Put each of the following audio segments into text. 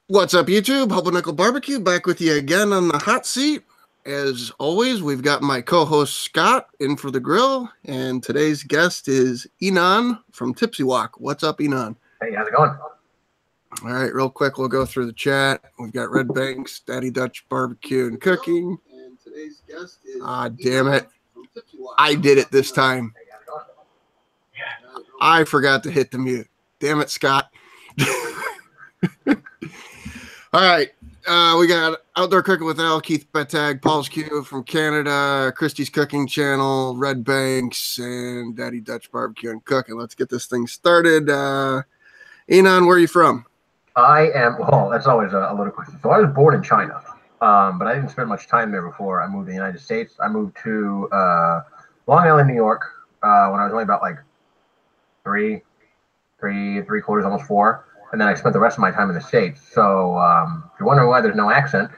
What's up, YouTube? Hobo Nichol BBQ back with you again on the hot seat. As always, we've got my co-host Scott in for the grill, and today's guest is Enon from Tipsy Wok. What's up, Enon? Hey, how's it going? All right, real quick, we'll go through the chat. We've got Red Banks, Daddy Dutch Barbecue and Cooking. And today's guest is damn it. I did it this time. I forgot to hit the mute. Damn it, Scott. All right. We got Outdoor Cooking with Al, Keith Betag, Paul's Q from Canada, Christie's Cooking Channel, Red Banks, and Daddy Dutch Barbecue and Cooking. Let's get this thing started. Enon, where are you from? Well, that's always a little question. So I was born in China, but I didn't spend much time there before I moved to the United States. I moved to Long Island, New York, when I was only about like three quarters, almost four. And then I spent the rest of my time in the States. So if you're wondering why there's no accent,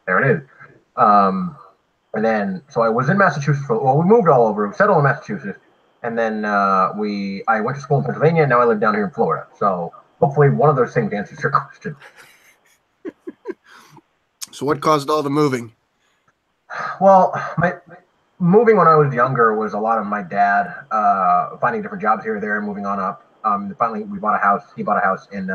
there it is. And then, so I was in Massachusetts we moved all over, we settled in Massachusetts. And then I went to school in Pennsylvania, and now I live down here in Florida. So hopefully one of those things answers your question. So what caused all the moving? Well, moving when I was younger was a lot of my dad finding different jobs here or there and moving on up. Finally, we bought a house. He bought a house in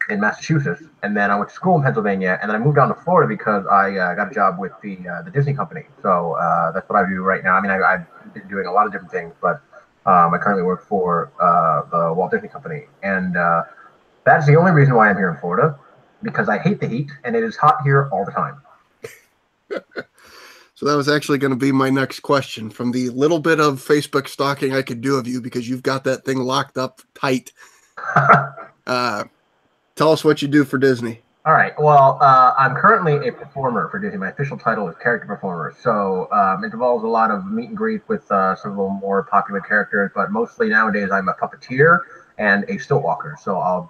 Massachusetts, and then I went to school in Pennsylvania, and then I moved down to Florida because I got a job with the Disney company. So that's what I do right now. I mean, I've been doing a lot of different things, but I currently work for the Walt Disney Company, and that's the only reason why I'm here in Florida, because I hate the heat, and it is hot here all the time. So that was actually going to be my next question. From the little bit of Facebook stalking I could do of you, because you've got that thing locked up tight. Tell us what you do for Disney. All right. Well, I'm currently a performer for Disney. My official title is character performer. So it involves a lot of meet and greet with some of the more popular characters, but mostly nowadays I'm a puppeteer and a stilt walker. So I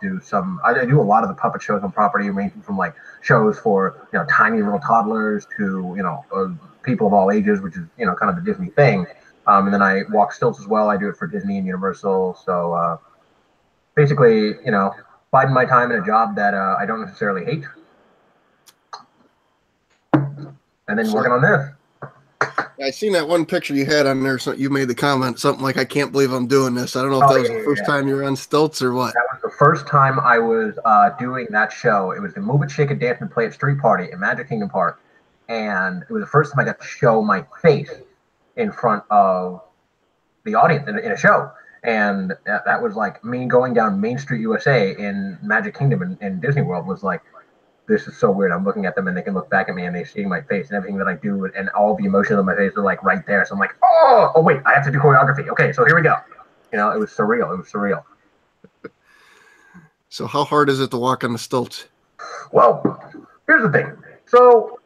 do a lot of the puppet shows on property, ranging from like shows for tiny little toddlers to people of all ages, which is kind of a Disney thing. And then I walk stilts as well. I do it for Disney and Universal. So basically, biding my time in a job that I don't necessarily hate, and then working on this. I seen that one picture you had on there. So you made the comment, something like, "I can't believe I'm doing this." I don't know if that was the first time you were on stilts or what. That was the first time I was doing that show. It was the Move It, Shake It, Dance, and Play It Street Party at Magic Kingdom Park, and it was the first time I got to show my face in front of the audience in a show. And that was like me going down Main Street, USA in Magic Kingdom in Disney World was like, this is so weird. I'm looking at them and they can look back at me and they're seeing my face and everything that I do and all the emotions on my face are like right there. So I'm like, oh wait, I have to do choreography. Okay, so here we go. It was surreal. It was surreal. So how hard is it to walk on the stilts? Well, here's the thing. So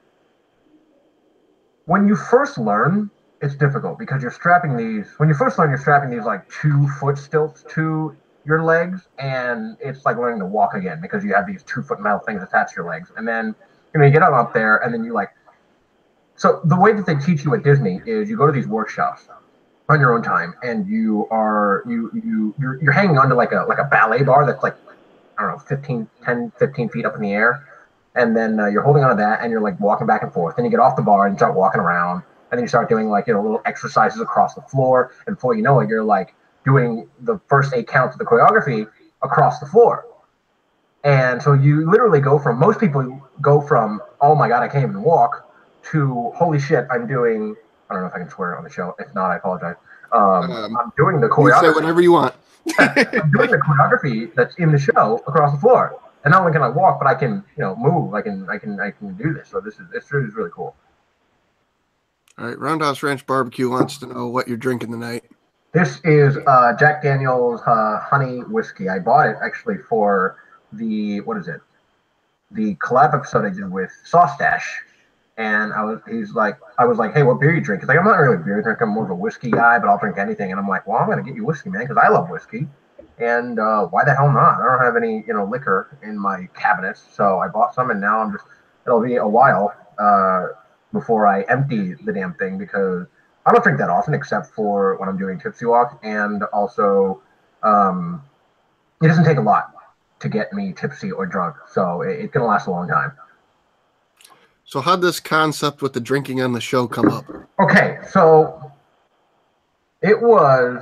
when you first learn, it's difficult because when you first learn, you're strapping these like 2-foot stilts to your legs, and it's like learning to walk again because you have these 2-foot metal things attached to your legs. And then you get up there and then so the way that they teach you at Disney is you go to these workshops on your own time, and you're hanging onto like a ballet bar that's like, I don't know, 15 feet up in the air. And then you're holding onto that and you're like walking back and forth. Then you get off the bar and start walking around. And then you start doing like, little exercises across the floor. And before you know it, you're like doing the first 8 counts of the choreography across the floor. And so you literally most people go from, oh my God, I can't even walk, to holy shit, I'm doing, I don't know if I can swear on the show. If not, I apologize. I'm doing the choreography. You say whatever you want. I'm doing the choreography that's in the show across the floor. And not only can I walk, but I can, move. I can do this. So it's really cool. All right, Roundhouse Ranch Barbecue wants to know what you're drinking tonight. This is Jack Daniel's honey whiskey. I bought it actually for the collab episode I did with Sauce Dash. And I was like, hey, what beer you drink? He's like, I'm not really a beer drinker. I'm more of a whiskey guy, but I'll drink anything. And I'm like, well, I'm gonna get you whiskey, man, because I love whiskey. And why the hell not? I don't have any, liquor in my cabinets, so I bought some, and now it'll be a while before I empty the damn thing, because I don't drink that often except for when I'm doing Tipsy Wok, and also it doesn't take a lot. to get me tipsy or drunk. So it's going to last a long time. So how'd this concept with the drinking on the show come up? Okay, so it was,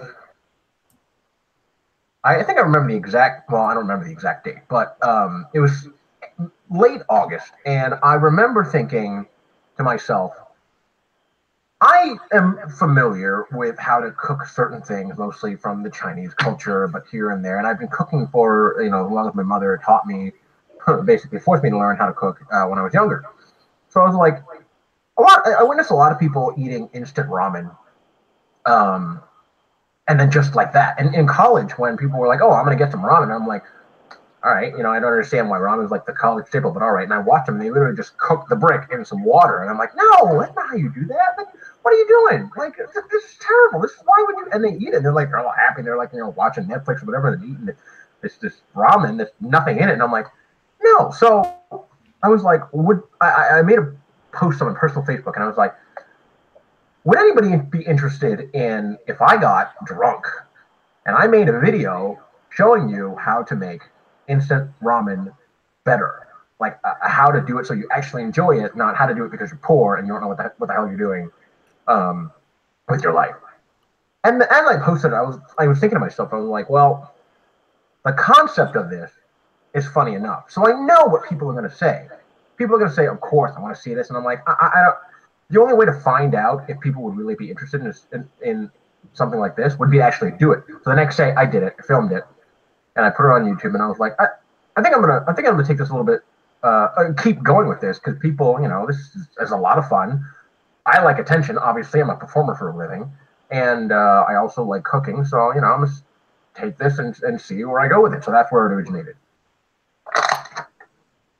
I think I remember the exact, well, I don't remember the exact date, but it was late August. And I remember thinking to myself, I am familiar with how to cook certain things, mostly from the Chinese culture, but here and there. And I've been cooking for, as long as my mother taught me, basically forced me to learn how to cook when I was younger. So I was like, I witnessed a lot of people eating instant ramen. And then just like that. And in college, when people were like, oh, I'm going to get some ramen, I'm like, all right, I don't understand why ramen is like the college staple, but all right. And I watched them, they literally just cook the brick in some water. And I'm like, no, that's not how you do that. Like, what are you doing? Like, this is terrible. Why would you? And they eat it. They're like, they're all happy. They're like, watching Netflix or whatever. They're eating this ramen. There's nothing in it. And I'm like, no. So I was like, I made a post on my personal Facebook, and I was like, would anybody be interested in if I got drunk and I made a video showing you how to make instant ramen better, like how to do it so you actually enjoy it, not how to do it because you're poor and you don't know what the hell you're doing with your life. And as I posted it, I was thinking to myself, I was like, well, the concept of this is funny enough. So I know what people are going to say. People are going to say, of course, I want to see this. And I'm like, I don't. The only way to find out if people would really be interested in something like this would be to actually do it. So the next day I did it, I filmed it, and I put it on YouTube. And I was like, I think I'm gonna take this a little bit, keep going with this because people, this is a lot of fun. I like attention. Obviously, I'm a performer for a living, and I also like cooking. So I'm gonna take this and see where I go with it. So that's where it originated. All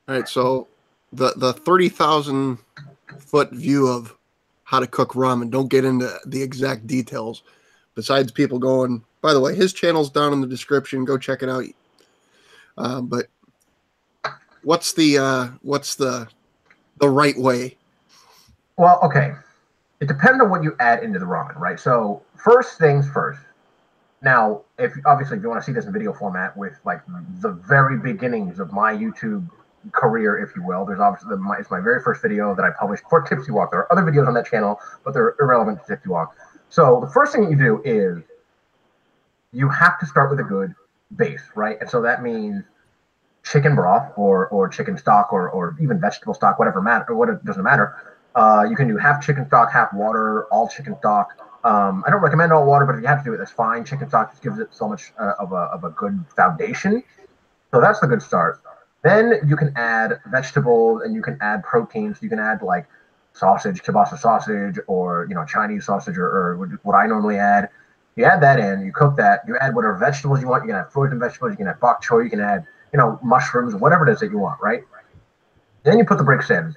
right, so the 30,000-foot view of how to cook ramen. Don't get into the exact details. Besides people going, by the way, his channel's down in the description. Go check it out. But what's the right way? Well, okay. It depends on what you add into the ramen, right? So first things first. Now, if you want to see this in video format with like the very beginnings of my YouTube career, if you will, there's obviously it's my very first video that I published for Tipsy Wok. There are other videos on that channel, but they're irrelevant to Tipsy Wok. So the first thing you do is you have to start with a good base, right? And so that means chicken broth or chicken stock or even vegetable stock, whatever matter, what it doesn't matter. You can do half chicken stock, half water, all chicken stock. I don't recommend all water, but if you have to do it, that's fine. Chicken stock just gives it so much of a good foundation. So that's the good start. Then you can add vegetables and you can add proteins. You can add like sausage, kielbasa sausage, or Chinese sausage, or what I normally add. You add that in, you cook that. You add whatever vegetables you want. You can add frozen vegetables. You can add bok choy. You can add mushrooms, whatever it is that you want, right? Then you put the bricks in,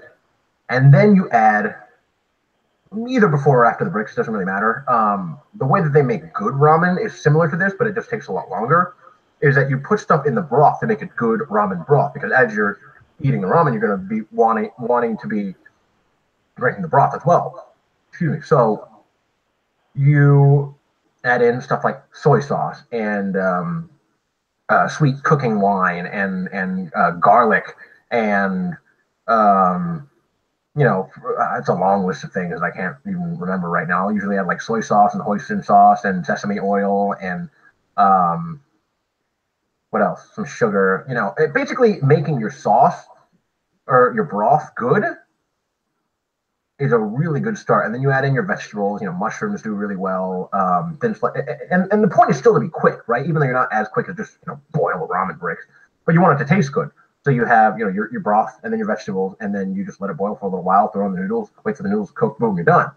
and then you add either before or after the bricks. Doesn't really matter. The way that they make good ramen is similar to this, but it just takes a lot longer. Is that you put stuff in the broth to make a good ramen broth, because as you're eating the ramen, you're going to be wanting to be drinking the broth as well. Excuse me. So you add in stuff like soy sauce and sweet cooking wine and garlic and it's a long list of things I can't even remember right now. I usually add like soy sauce and hoisin sauce and sesame oil and what else? Some sugar. Basically making your sauce or your broth good is a really good start. And then you add in your vegetables. Mushrooms do really well. Then and the point is still to be quick, right? Even though you're not as quick as just boil ramen bricks, but you want it to taste good. So you have your broth and then your vegetables, and then you just let it boil for a little while. Throw in the noodles, wait for the noodles to cook. Boom, you're done.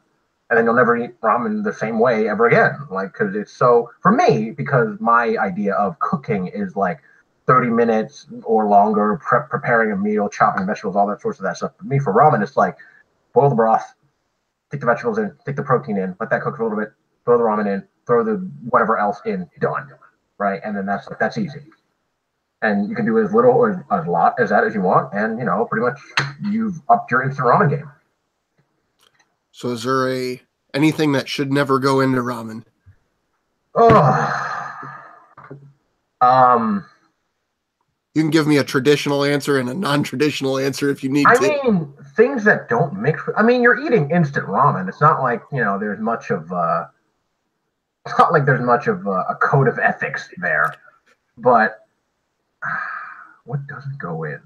And then you'll never eat ramen the same way ever again. Like, because it's so, for me, because my idea of cooking is like 30 minutes or longer, preparing a meal, chopping vegetables, all that sorts of that stuff. For me, for ramen, it's like boil the broth, take the vegetables in, take the protein in, let that cook for a little bit, throw the ramen in, throw the whatever else in, done. Right? And then that's easy. And you can do as little or as lot as that as you want. And, pretty much you've upped your instant ramen game. So is there anything that should never go into ramen? Oh, You can give me a traditional answer and a non-traditional answer if you need to. I mean, things that don't mix. I mean, you're eating instant ramen. It's not like there's much of. It's not like there's much of a code of ethics there. But what doesn't go in?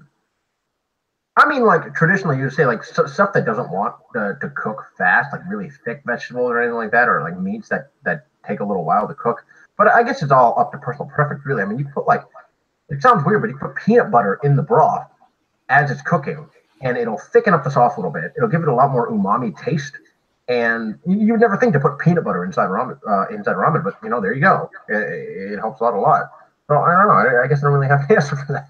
I mean, like traditionally, you say like stuff that doesn't want to cook fast, like really thick vegetables or anything like that, or like meats that take a little while to cook. But I guess it's all up to personal preference, really. I mean, you put like, it sounds weird, but you put peanut butter in the broth as it's cooking, and it'll thicken up the sauce a little bit. It'll give it a lot more umami taste. And you would never think to put peanut butter inside ramen, but there you go. It helps out a lot. So I don't know. I guess I don't really have an answer for that.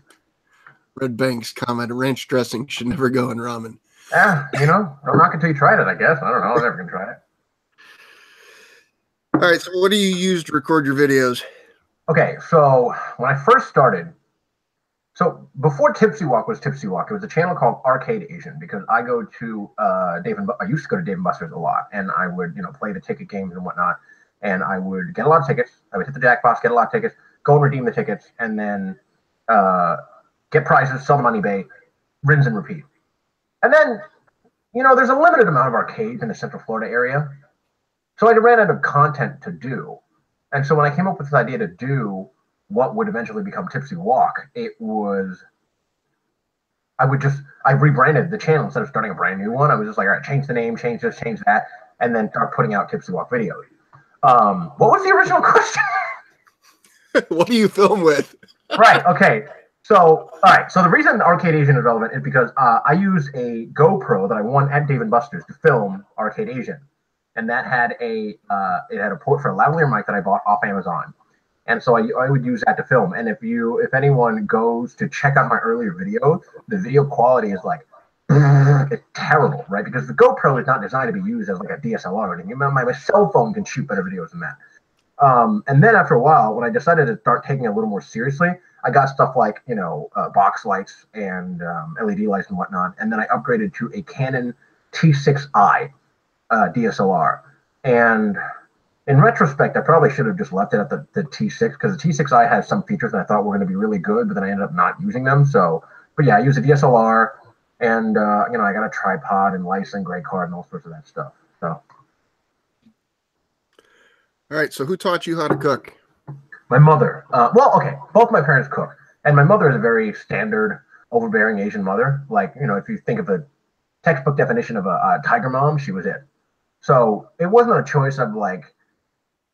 Red Banks comment: ranch dressing should never go in ramen. Don't knock it till you tried it, I guess. I don't know. I'm never gonna try it. All right. So what do you use to record your videos? Okay, so when I first started, so before Tipsy Wok was Tipsy Wok, it was a channel called Arcade Asian, because I go to I used to go to Dave & Buster's a lot, and I would play the ticket games and whatnot, and I would get a lot of tickets. I would hit the jackbox, get a lot of tickets, go and redeem the tickets, and then get prizes, sell them on eBay, rinse and repeat. And then, there's a limited amount of arcades in the Central Florida area, so I ran out of content to do. And so when I came up with this idea to do what would eventually become Tipsy Wok, I rebranded the channel instead of starting a brand new one. I was just like, all right, change the name, change this, change that, and then start putting out Tipsy Wok videos. What was the original question? What do you film with? Right. Okay. So, all right. So the reason Arcade Asian is relevant is because I use a GoPro that I won at Dave & Buster's to film Arcade Asian, and that had a port for a lavalier mic that I bought off Amazon, and so I would use that to film. And if anyone goes to check out my earlier video, the video quality is like it's terrible, right? Because the GoPro is not designed to be used as like a DSLR or anything. My cell phone can shoot better videos than that. And then after a while, when I decided to start taking it a little more seriously, I got stuff like, box lights and LED lights and whatnot. And then I upgraded to a Canon T6i DSLR. And in retrospect, I probably should have just left it at the T6, because the T6i has some features that I thought were going to be really good, but then I ended up not using them. But yeah, I use a DSLR, and I got a tripod and lights and gray card and all sorts of that stuff. So. All right, so who taught you how to cook? My mother. Okay, both my parents cook, and my mother is a very standard, overbearing Asian mother. Like, if you think of the textbook definition of a tiger mom, she was it. So it wasn't a choice of like,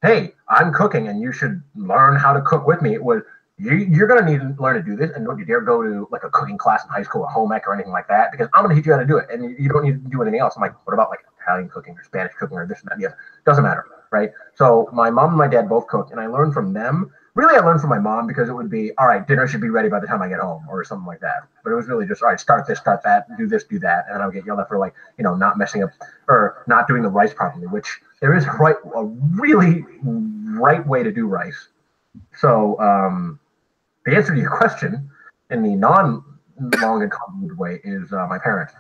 hey, I'm cooking and you should learn how to cook with me. It was, you're going to need to learn to do this, and don't you dare go to like a cooking class in high school or home ec or anything like that, because I'm going to teach you how to do it, and you don't need to do anything else. I'm like, what about like Italian cooking or Spanish cooking or this and that? Yeah, doesn't matter, right? So my mom and my dad both cook, and I learned from them. Really, I learned from my mom, because it would be, all right, dinner should be ready by the time I get home or something like that. But it was really just, all right, start this, start that, do this, do that. And then I would get yelled at for like, not messing up or not doing the rice properly, which there is a really right way to do rice. So the answer to your question in the non-long and convoluted way is my parents.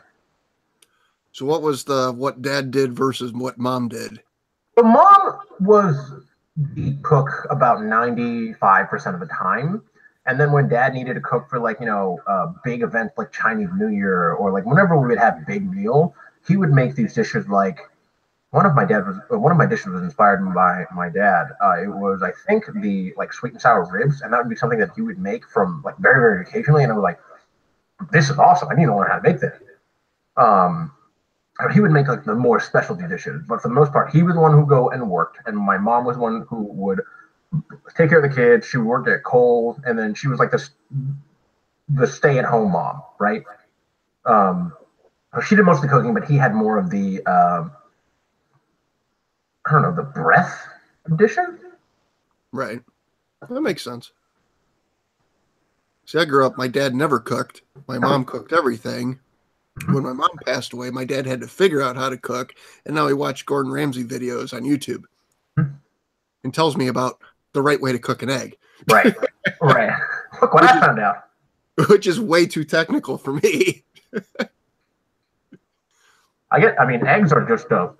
So what was what dad did versus what mom did? The mom was the cook about 95% of the time. And then when dad needed to cook for like, big events like Chinese New Year, or like whenever we would have a big meal, he would make these dishes. Like one of my dishes was inspired by my dad. It was, I think, the like sweet and sour ribs. And that would be something that he would make from like very, very occasionally. And I was like, this is awesome. I need to learn how to make this. He would make like the more specialty dishes, but for the most part, he was the one who go and worked, and my mom was one who would take care of the kids. She worked at Kohl's, and then she was like the stay-at-home mom, right? She did most of the cooking, but he had more of the the breadth of dishes. Right, that makes sense. See, I grew up, my dad never cooked. My mom cooked everything. When my mom passed away, my dad had to figure out how to cook, and now he watched Gordon Ramsay videos on YouTube and tells me about the right way to cook an egg. Right. Look what I found out. Which is way too technical for me. Eggs are just a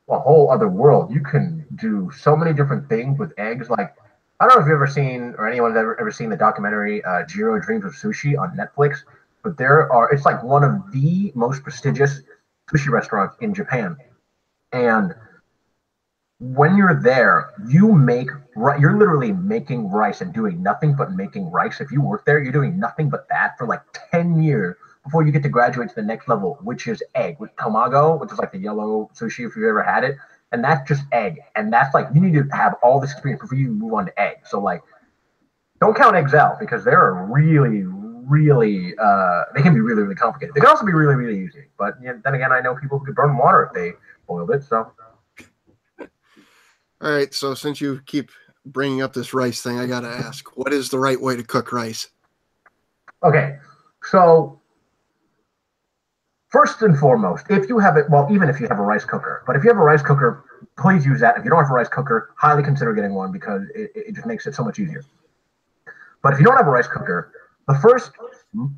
whole other world. You can do so many different things with eggs. Like, I don't know if you've ever seen, or anyone's ever seen the documentary Jiro Dreams of Sushi on Netflix, but it's like one of the most prestigious sushi restaurants in Japan. And when you're there, you're literally making rice and doing nothing but making rice. If you work there, you're doing nothing but that for like 10 years before you get to graduate to the next level, which is egg with tamago, which is like the yellow sushi if you've ever had it. And that's just egg. And that's like, you need to have all this experience before you move on to egg. So like, don't count eggs out because they're they can be really, really complicated. They can also be really, really easy. But then again, I know people who could burn water if they boiled it. So. All right, so since you keep bringing up this rice thing, I got to ask, what is the right way to cook rice? Okay, so first and foremost, if you have it, well, even if you have a rice cooker, but if you have a rice cooker, please use that. If you don't have a rice cooker, highly consider getting one because it just makes it so much easier. But if you don't have a rice cooker, the first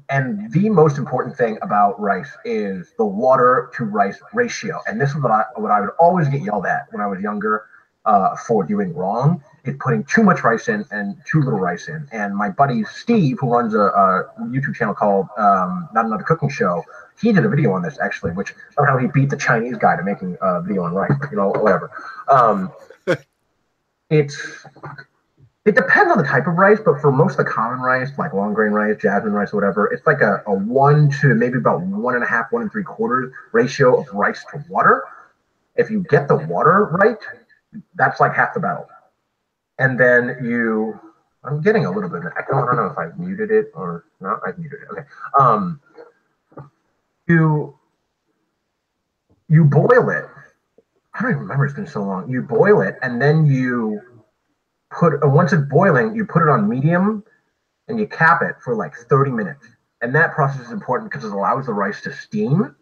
and the most important thing about rice is the water to rice ratio. And this is what I would always get yelled at when I was younger for doing wrong, is putting too much rice in and too little rice in. And my buddy Steve, who runs a YouTube channel called Not Another Cooking Show, he did a video on this actually, which somehow he beat the Chinese guy to making a video on rice, whatever. It depends on the type of rice, but for most of the common rice, like long grain rice, jasmine rice, whatever, it's like a 1 to maybe about 1.5, 1 3/4 ratio of rice to water. If you get the water right, that's like half the battle. And then I'm getting a little bit of echo. I don't know if I've muted it or not. I've muted it. Okay. You boil it. I don't even remember. It's been so long. You boil it, and then once it's boiling, you put it on medium, and you cap it for like 30 minutes. And that process is important because it allows the rice to steam.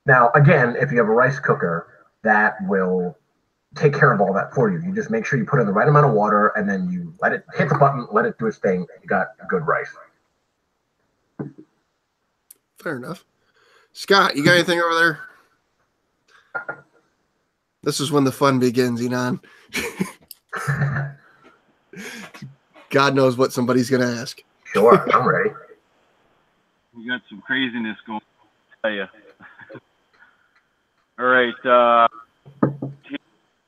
Now, again, if you have a rice cooker, that will take care of all that for you. You just make sure you put in the right amount of water, and then you let it hit the button, let it do its thing. You got good rice. Fair enough. Scott, you got anything over there? This is when the fun begins, Enon. God knows what somebody's going to ask. Sure, I'm ready. We got some craziness going on, I'll tell you. All right.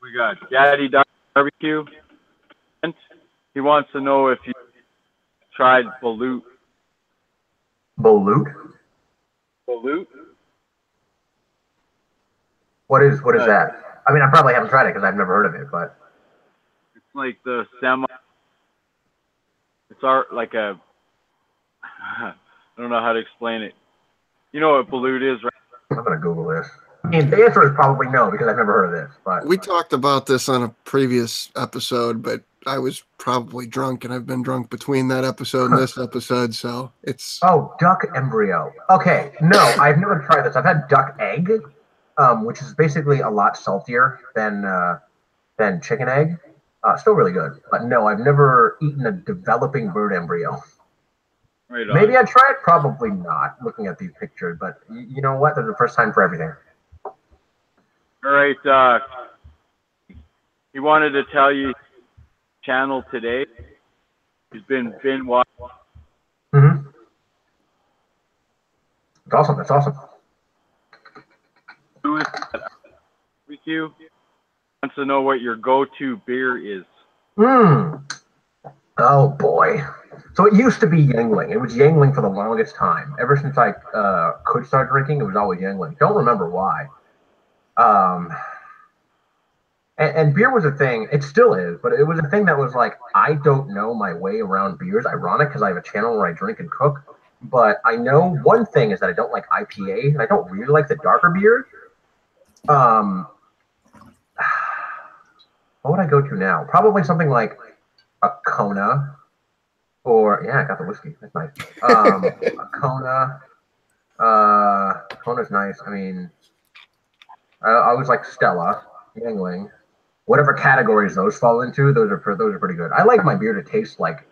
We got Daddy BBQ. He wants to know if you tried Baloo. Baloo? Baloo? What is that? I mean, I probably haven't tried it because I've never heard of it, but it's like the it's like a I don't know how to explain it. You know what Baloo is, right? I'm gonna Google this. I mean, the answer is probably no because I've never heard of this. But we talked about this on a previous episode, but I was probably drunk, and I've been drunk between that episode and this episode, so it's... Oh, duck embryo. Okay, no, I've never tried this. I've had duck egg, which is basically a lot saltier than chicken egg. Still really good, but no, I've never eaten a developing bird embryo. Right on. Maybe I'd try it, probably not, looking at these pictures, but you know what? There's a first time for everything. All right, he wanted to tell you channel today. He's been watching. Mm-hmm. That's awesome. That's awesome. Lewis with you wants to know what your go-to beer is. Oh boy. So it used to be Yangling. It was Yangling for the longest time. Ever since I could start drinking, it was always Yangling. Don't remember why. And beer was a thing. It still is, but it was a thing that was like, I don't know my way around beers. Ironic because I have a channel where I drink and cook. But I know one thing is that I don't like IPAs, and I don't really like the darker beers. What would I go to now? Probably something like a Kona, or yeah, I got the whiskey. That's nice. A Kona. Kona's nice. I mean, I was like Stella, Yangling, whatever categories those fall into. Those are pretty good. I like my beer to taste like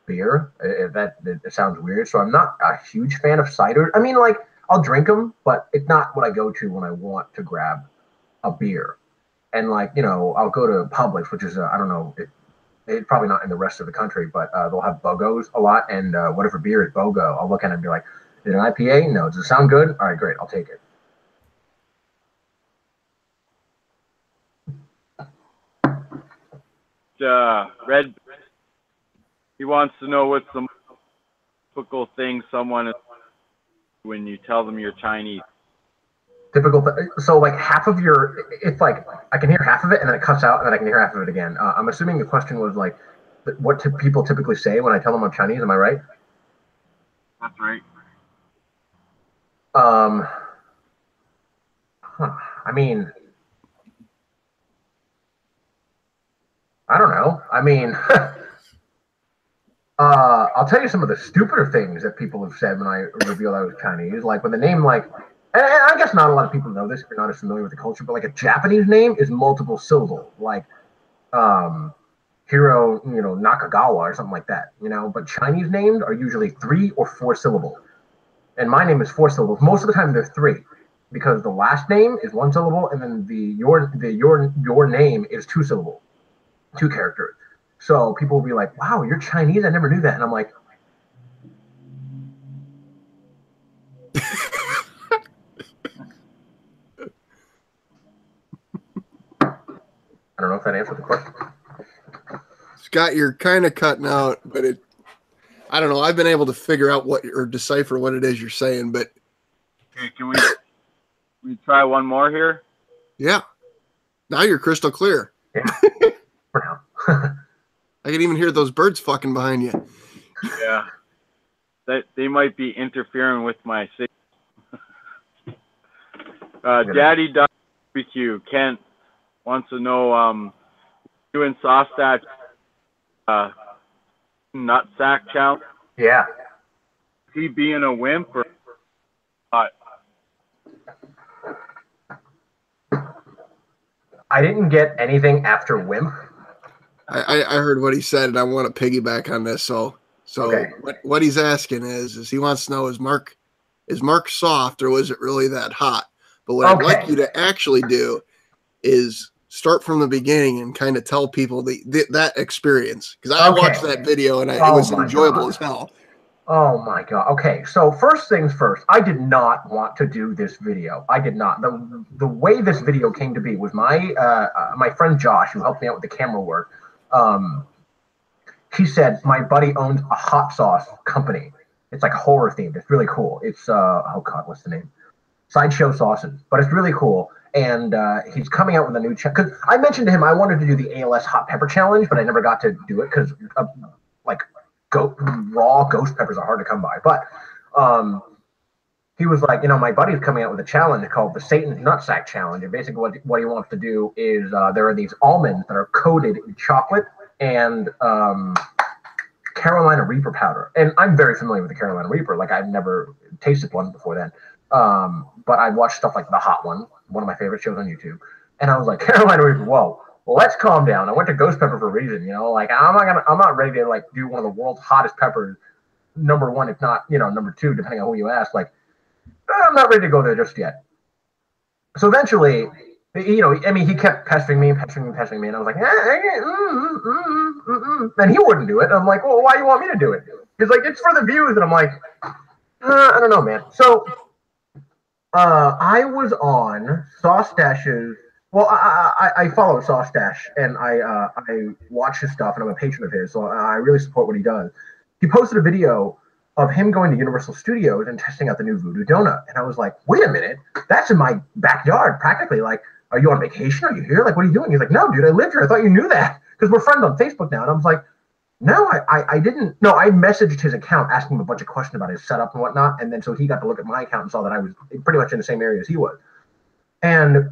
beer. If it sounds weird, so I'm not a huge fan of cider. I mean, like I'll drink them, but it's not what I go to when I want to grab a beer. And like, I'll go to Publix, which is I don't know it's probably not in the rest of the country, but they'll have BOGOs a lot, and whatever beer is BOGO, I'll look at it and be like, is it an IPA? No. Does it sound good? All right, great, I'll take it. Red, he wants to know what's the typical thing someone is when you tell them you're Chinese. So like half of your, it's like I can hear half of it and then it cuts out and then I can hear half of it again. I'm assuming the question was like, what people typically say when I tell them I'm Chinese. Am I right? That's right. I mean, I don't know. I mean, I'll tell you some of the stupider things that people have said when I revealed I was Chinese. Like when the name, like, and I guess not a lot of people know this if you're not as familiar with the culture, but like a Japanese name is multiple syllable, like Hiro, Nakagawa or something like that, But Chinese names are usually 3 or 4 syllable, and my name is 4 syllables. Most of the time they're 3, because the last name is 1 syllable, and then your name is 2 syllable, 2 characters. So people will be like, "Wow, you're Chinese? I never knew that." And I'm like, I don't know if that answered the question. Scott, you're kind of cutting out, but I don't know. I've been able to figure out or decipher what it is you're saying, but. Okay, can we try one more here? Yeah. Now you're crystal clear. Yeah. For now. I can even hear those birds fucking behind you. Yeah. They might be interfering with my signal. Daddy BBQ, Kent wants to know, you and Sauce Nutsack challenge? Yeah. Is he being a wimp or what? I didn't get anything after wimp. I heard what he said, and I want to piggyback on this. So okay. What he's asking is he wants to know, is Mark soft, or was it really that hot? But what I'd like you to actually do is start from the beginning and kind of tell people that experience, because I watched that video and it was enjoyable as hell. Oh my God. Okay. So first things first, I did not want to do this video. I did not. The way this video came to be was my friend Josh, who helped me out with the camera work. He said, my buddy owns a hot sauce company. It's like horror themed. It's really cool. It's, oh God, what's the name? Sideshow Sauces, but it's really cool. And he's coming out with a new challenge. Because I mentioned to him I wanted to do the ALS hot pepper challenge, but I never got to do it because raw ghost peppers are hard to come by. But he was like, my buddy's coming out with a challenge called the Satan's Nutsack Challenge. And basically what he wants to do is there are these almonds that are coated in chocolate and Carolina Reaper powder. And I'm very familiar with the Carolina Reaper. Like, I've never tasted one before then. But I watched stuff like The Hot One of my favorite shows on YouTube. And I was like, Carolina Reaper, whoa, let's calm down. I went to ghost pepper for a reason, like I'm not ready to like do one of the world's hottest peppers, number 1, if not, number 2, depending on who you ask. Like, I'm not ready to go there just yet. So eventually, he kept pestering me, and I was like, and he wouldn't do it. And I'm like, well, why do you want me to do it? He's like, it's for the views. And I'm like, I don't know, man. So I was on Sauce Dash's. Well, I follow Sauce Dash, and I watch his stuff, and I'm a patron of his, so I really support what he does. He posted a video of him going to Universal Studios and testing out the new Voodoo Donut, and I was like, wait a minute, that's in my backyard, practically. Like, are you on vacation? Are you here? Like, what are you doing? He's like, no, dude, I live here. I thought you knew that, because we're friends on Facebook now. And I was like, no, I didn't. No, I messaged his account asking him a bunch of questions about his setup and whatnot, and then so he got to look at my account and saw that I was pretty much in the same area as he was. And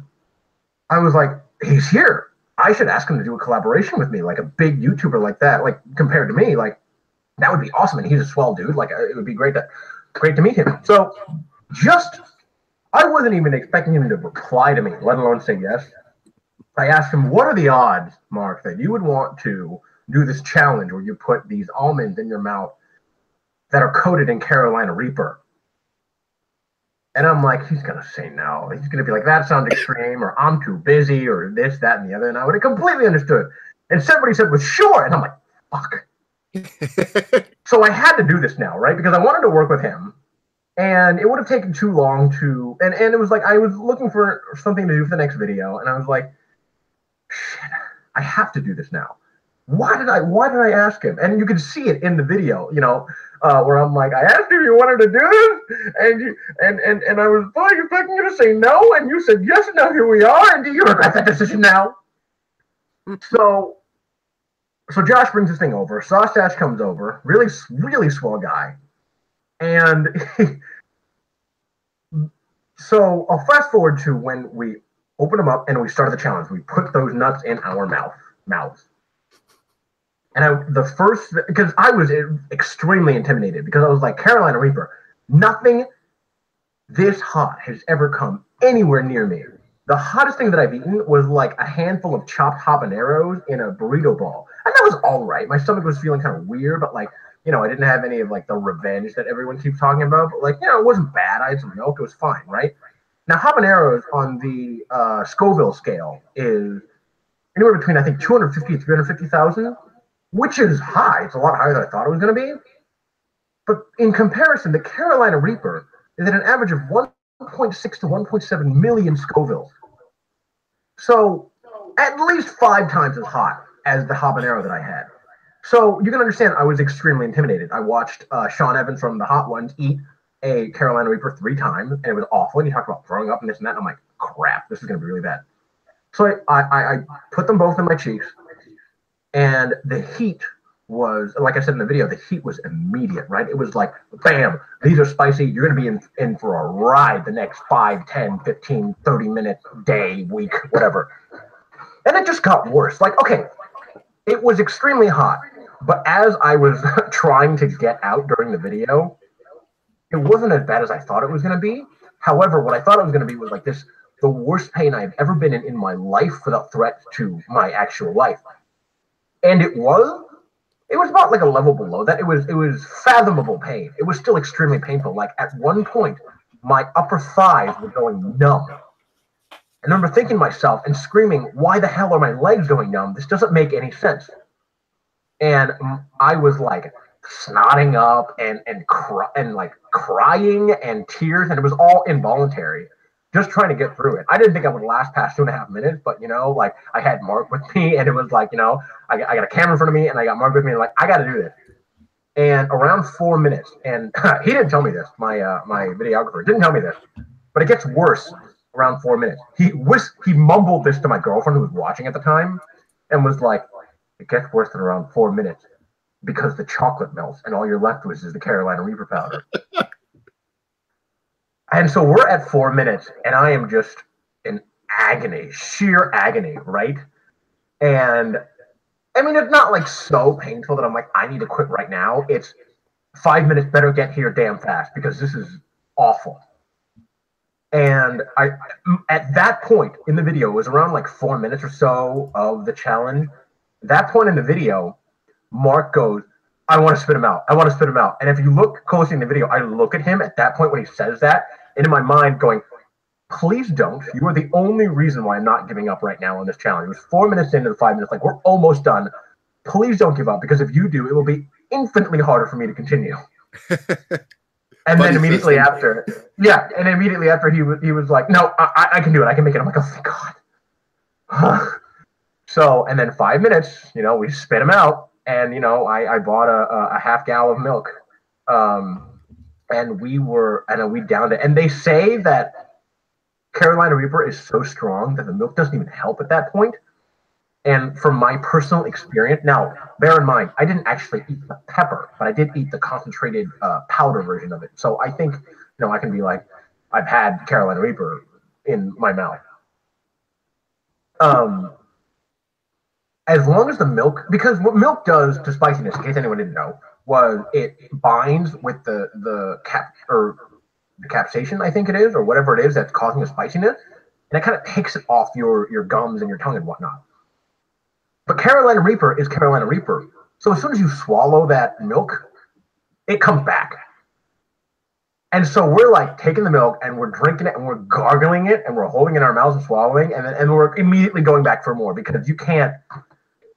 I was like, he's here. I should ask him to do a collaboration with me, like a big YouTuber like that, like compared to me, like that would be awesome. And he's a swell dude. Like, it would be great to meet him. So I wasn't even expecting him to reply to me, let alone say yes. I asked him, what are the odds, Mark, that you would want to do this challenge where you put these almonds in your mouth that are coated in Carolina Reaper? And I'm like, he's going to say no. He's going to be like, that sounds extreme, or I'm too busy, or this, that, and the other. And I would have completely understood. And everybody said was sure. And I'm like, fuck. So I had to do this now, right? Because I wanted to work with him. And it would have taken too long to, and it was like, I was looking for something to do for the next video. And I was like, shit, I have to do this now. Why did I ask him? And you can see it in the video, you know, where I'm like, I asked you if you wanted to do this, and I was fully expecting you to say no, and you said yes, and now here we are, and do you regret that decision now? So Josh brings this thing over. Sawstash comes over, really swell guy, and so I'll fast forward to when we opened them up and we started the challenge. We put those nuts in our mouths. And because I was extremely intimidated, because I was like, Carolina Reaper, nothing this hot has ever come anywhere near me. The hottest thing that I've eaten was like a handful of chopped habaneros in a burrito ball. And that was all right. My stomach was feeling kind of weird, but like, you know, I didn't have any of like the revenge that everyone keeps talking about. But like, you know, it wasn't bad. I had some milk. It was fine, right? Now, habaneros on the Scoville scale is anywhere between, I think, 250 and 350,000. Which is high. It's a lot higher than I thought it was going to be. But in comparison, the Carolina Reaper is at an average of 1.6 to 1.7 million Scovilles. So at least 5 times as hot as the habanero that I had. So you can understand I was extremely intimidated. I watched Sean Evans from the Hot Ones eat a Carolina Reaper 3 times, and it was awful. And he talked about throwing up and this and that. And I'm like, crap, this is going to be really bad. So I put them both in my cheeks. And the heat was, like I said in the video, the heat was immediate, right? It was like, bam, these are spicy. You're going to be in for a ride the next 5, 10, 15, 30-minute day, week, whatever. And it just got worse. Like, okay, it was extremely hot. But as I was trying to get out during the video, it wasn't as bad as I thought it was going to be. However, what I thought it was going to be was like the worst pain I've ever been in my life without threat to my actual life. And it was about like a level below that. It was fathomable pain. It was still extremely painful. Like at one point, my upper thighs were going numb. I remember thinking to myself and screaming, why the hell are my legs going numb? This doesn't make any sense. And I was like snotting up and like crying and tears, and it was all involuntary. Just trying to get through it. I didn't think I would last past 2.5 minutes, but you know, like I had Mark with me, and it was like, you know, I got a camera in front of me, and I got Mark with me, and like I got to do this. And around 4 minutes, and he didn't tell me this. My videographer didn't tell me this, but it gets worse around 4 minutes. He mumbled this to my girlfriend who was watching at the time, and was like, "It gets worse than around 4 minutes because the chocolate melts, and all you're left with is the Carolina Reaper powder." And so we're at 4 minutes, and I am just in agony, sheer agony, right? And I mean, it's not like so painful that I'm like, I need to quit right now. It's 5 minutes, better get here damn fast because this is awful. And at that point in the video, it was around like 4 minutes or so of the challenge. That point in the video, Mark goes, I want to spit him out. I want to spit him out. And if you look closely in the video, I look at him at that point when he says that, and in my mind going, please don't. You are the only reason why I'm not giving up right now on this challenge. It was 4 minutes into the 5 minutes, like we're almost done. Please don't give up, because if you do, it will be infinitely harder for me to continue. And then immediately after, he was like, no, I can do it. I can make it. I'm like, oh, thank God. So, and then 5 minutes, you know, we spit him out. And, you know, I bought a half gallon of milk, and we downed it. And they say that Carolina Reaper is so strong that the milk doesn't even help at that point. And from my personal experience, now, bear in mind, I didn't actually eat the pepper, but I did eat the concentrated powder version of it. So I think, you know, I can be like, I've had Carolina Reaper in my mouth. As long as the milk, because what milk does to spiciness, in case anyone didn't know, was it binds with the capsaicin, I think it is, or whatever it is that's causing the spiciness, and it kind of takes it off your gums and your tongue and whatnot. But Carolina Reaper is Carolina Reaper. So as soon as you swallow that milk, it comes back. And so we're like taking the milk and we're drinking it and we're gargling it and we're holding it in our mouths and swallowing, and we're immediately going back for more, because you can't,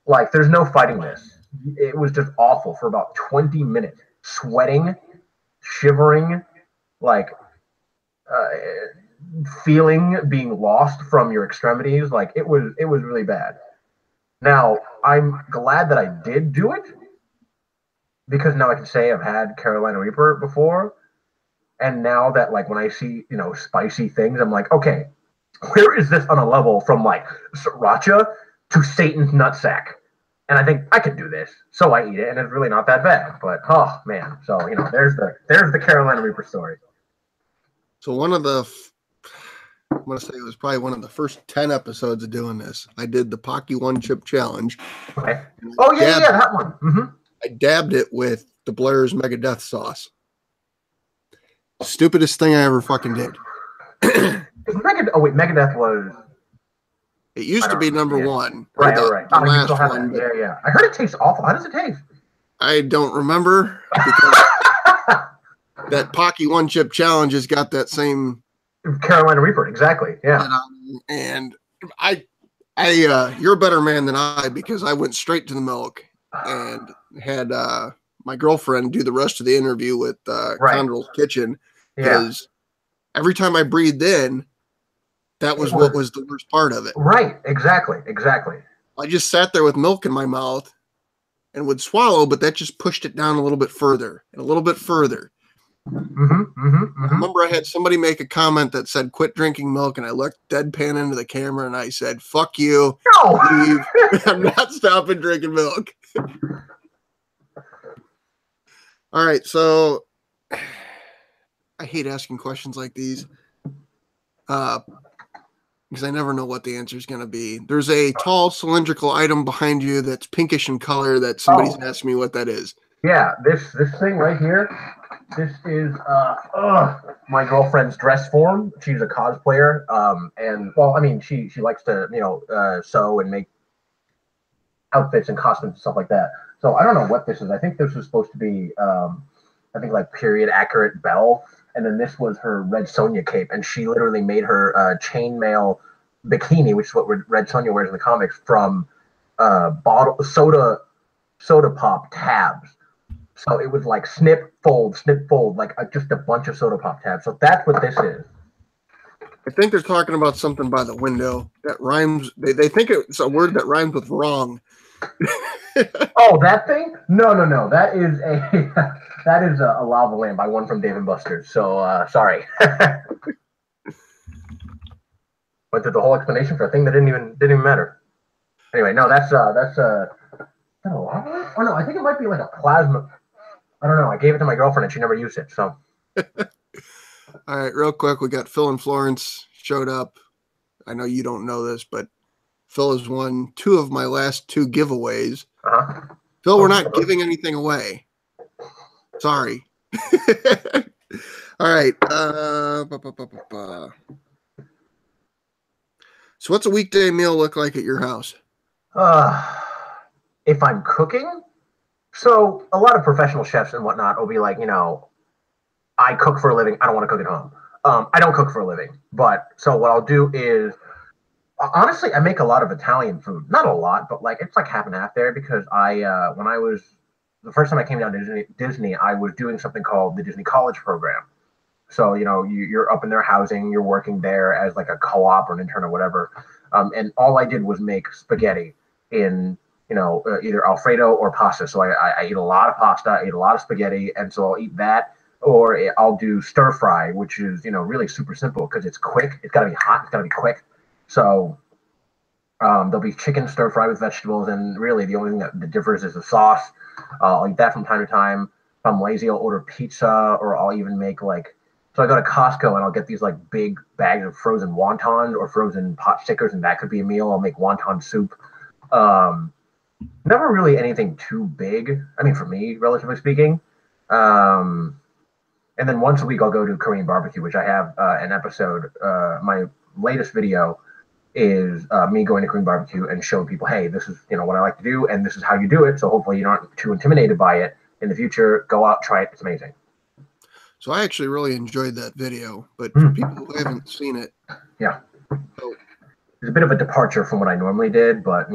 Like, there's no fighting this. It was just awful for about 20 minutes. Sweating, shivering, like, feeling being lost from your extremities. Like, it was really bad. Now, I'm glad that I did do it, because now I can say I've had Carolina Reaper before. And now that, like, when I see, spicy things, I'm like, okay, where is this on a level from, like, sriracha to Satan's nutsack? And I think I could do this. So I eat it, and it's really not that bad. But, oh, man. So, there's the Carolina Reaper story. So one of the, I'm going to say it was probably one of the first 10 episodes of doing this. I did the Pocky One Chip Challenge. Okay. Oh, yeah, that one. Mm-hmm. I dabbed it with the Blair's Megadeth sauce. Stupidest thing I ever fucking did. Megadeth was... It used to be number one. Right. The Oh, you last still have one. that. Yeah. I heard it tastes awful. How does it taste? I don't remember, because that Pocky One Chip Challenge has got that same... Carolina Reaper, exactly. Yeah. And you're a better man than I, because I went straight to the milk and had my girlfriend do the rest of the interview with Condrel's Kitchen, because every time I breathed in, that was what was the worst part of it. Right, exactly. I just sat there with milk in my mouth and would swallow, but that just pushed it down a little bit further and a little bit further. Mm-hmm. I remember I had somebody make a comment that said, "Quit drinking milk," and I looked deadpan into the camera and I said, "Fuck you. No. Leave. I'm not stopping drinking milk." All right, so I hate asking questions like these because I never know what the answer is going to be. There's a tall cylindrical item behind you that's pinkish in color that somebody's asked me what that is. Yeah, this thing right here. This is my girlfriend's dress form. She's a cosplayer, and well, I mean, she likes to sew and make outfits and costumes and stuff like that. So I don't know what this is. I think this was supposed to be, like period accurate Belle, and then this was her Red Sonja cape, and she literally made her chainmail bikini, which is what Red Sonja wears in the comics, from bottle soda pop tabs. So it was like snip, fold, like just a bunch of soda pop tabs. So that's what this is. I think they're talking about something by the window that rhymes. They think it's a word that rhymes with wrong. Oh, that thing? No. That is a lava lamp. I won from Dave and Buster's. So sorry. Went through the whole explanation for a thing that didn't even matter. Anyway, no, that's a lava lamp? Oh no, I think it might be like a plasma. I don't know. I gave it to my girlfriend and she never used it. So. All right, real quick, we got Phil and Florence showed up. I know you don't know this, but Phil has won 2 of my last 2 giveaways. Uh-huh. Phil, we're not giving anything away. Sorry. All right. So what's a weekday meal look like at your house? If I'm cooking, so a lot of professional chefs and whatnot will be like, I cook for a living. I don't want to cook at home. I don't cook for a living, but so what I'll do is, honestly, I make a lot of Italian food. Not a lot, but like it's like half and half there, because when I was the first time I came down to Disney, I was doing something called the Disney College Program. So you're up in their housing, you're working there as like a co-op or an intern or whatever, and all I did was make spaghetti in either Alfredo or pasta. So I eat a lot of pasta, I eat a lot of spaghetti, and so I'll eat that. Or I'll do stir fry, which is, really super simple because it's quick. It's got to be hot. It's got to be quick. So there'll be chicken stir fry with vegetables, and really the only thing that differs is the sauce. I'll eat that from time to time. If I'm lazy, I'll order pizza, or I'll even make so I go to Costco and I'll get these like big bags of frozen wontons or frozen pot stickers, and that could be a meal. I'll make wonton soup. Never really anything too big. I mean, for me, relatively speaking. And then once a week, I'll go to Korean barbecue, which I have an episode. My latest video is me going to Korean barbecue and showing people, hey, this is what I like to do, and this is how you do it. So hopefully you're not too intimidated by it in the future. Go out, try it. It's amazing. So I actually really enjoyed that video, but for people who haven't seen it, yeah, it's a bit of a departure from what I normally did, but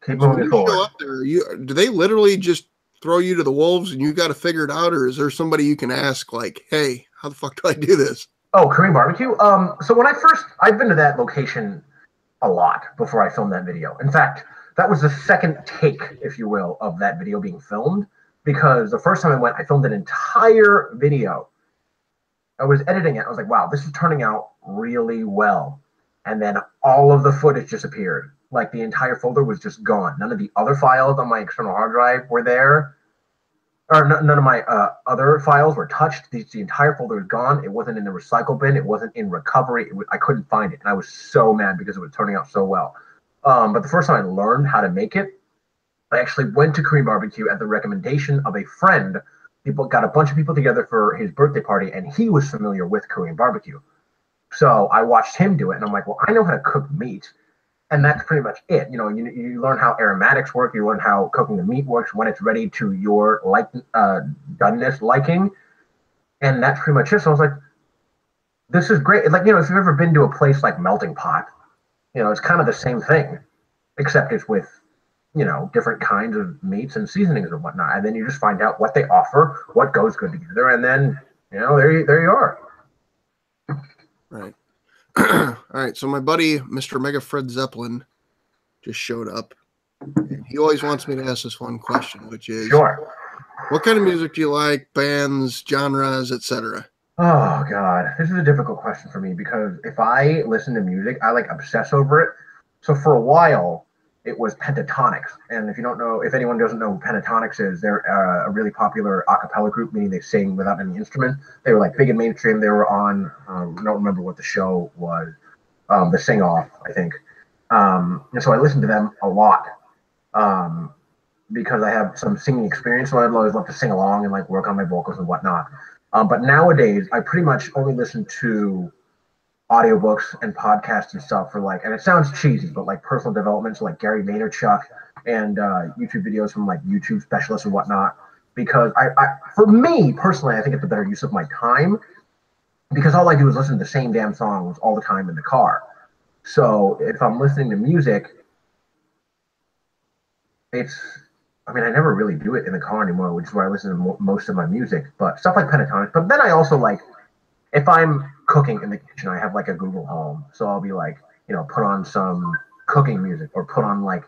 Keep So when moving you forward. show up there, do they literally just throw you to the wolves and you got to figure it out, or is there somebody you can ask like, "Hey, how the fuck do I do this?" Oh, Korean barbecue. So when I've been to that location a lot before I filmed that video. In fact, that was the second take, if you will, of that video being filmed, because the first time I went, I filmed an entire video. I was editing it. I was like, wow, this is turning out really well. And then all of the footage disappeared. Like the entire folder was just gone. None of the other files on my external hard drive were there. Or none of my other files were touched. The entire folder was gone. It wasn't in the recycle bin. It wasn't in recovery. I couldn't find it. And I was so mad because it was turning out so well. But the first time I learned how to make it, I actually went to Korean barbecue at the recommendation of a friend. People got a bunch of people together for his birthday party, and he was familiar with Korean barbecue. So I watched him do it, and I'm like, well, I know how to cook meat. And that's pretty much it. You know, you learn how aromatics work. You learn how cooking the meat works when it's ready to your doneness liking. And that's pretty much it. So I was like, this is great. Like, you know, if you've ever been to a place like Melting Pot, you know, it's kind of the same thing, except it's with, you know, different kinds of meats and seasonings and whatnot. And then you just find out what they offer, what goes good together. And then, you know, there you are. Right. All right. So my buddy, Mr. Mega Fred Zeppelin, just showed up. And he always wants me to ask this one question, which is, Sure. what kind of music do you like, bands, genres, etc.? Oh God, this is a difficult question for me because if I listen to music, I like obsess over it. So for a while, it was pentatonics, and if anyone doesn't know who pentatonics is, they're a really popular a cappella group, meaning they sing without any instrument. They were like big and mainstream. They were on, I don't remember what the show was, the Sing Off, I think. And so I listened to them a lot. Because I have some singing experience, so I'd always love to sing along and like work on my vocals and whatnot. But nowadays, I pretty much only listen to audiobooks and podcasts and stuff for like, and it sounds cheesy, but like personal development, so like Gary Vaynerchuk and YouTube videos from like YouTube specialists and whatnot. Because for me personally, I think it's a better use of my time because all I do is listen to the same damn songs all the time in the car. So if I'm listening to music, I never really do it in the car anymore, which is where I listen to most of my music, but stuff like pentatonics. But then I also like, if I'm cooking in the kitchen, I have like a Google Home. So I'll be like, you know, put on some cooking music or put on like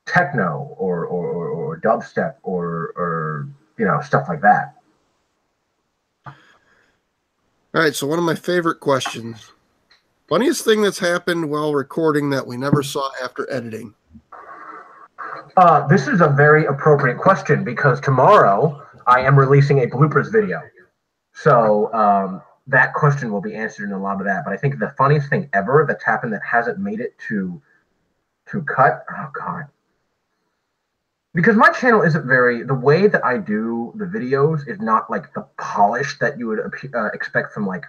techno or dubstep or, you know, stuff like that. All right. So one of my favorite questions, funniest thing that's happened while recording that we never saw after editing. This is a very appropriate question because tomorrow I am releasing a bloopers video. So that question will be answered in a lot of that. But I think the funniest thing ever that's happened that hasn't made it to cut, oh God. Because my channel isn't the way that I do the videos is not like the polish that you would expect from like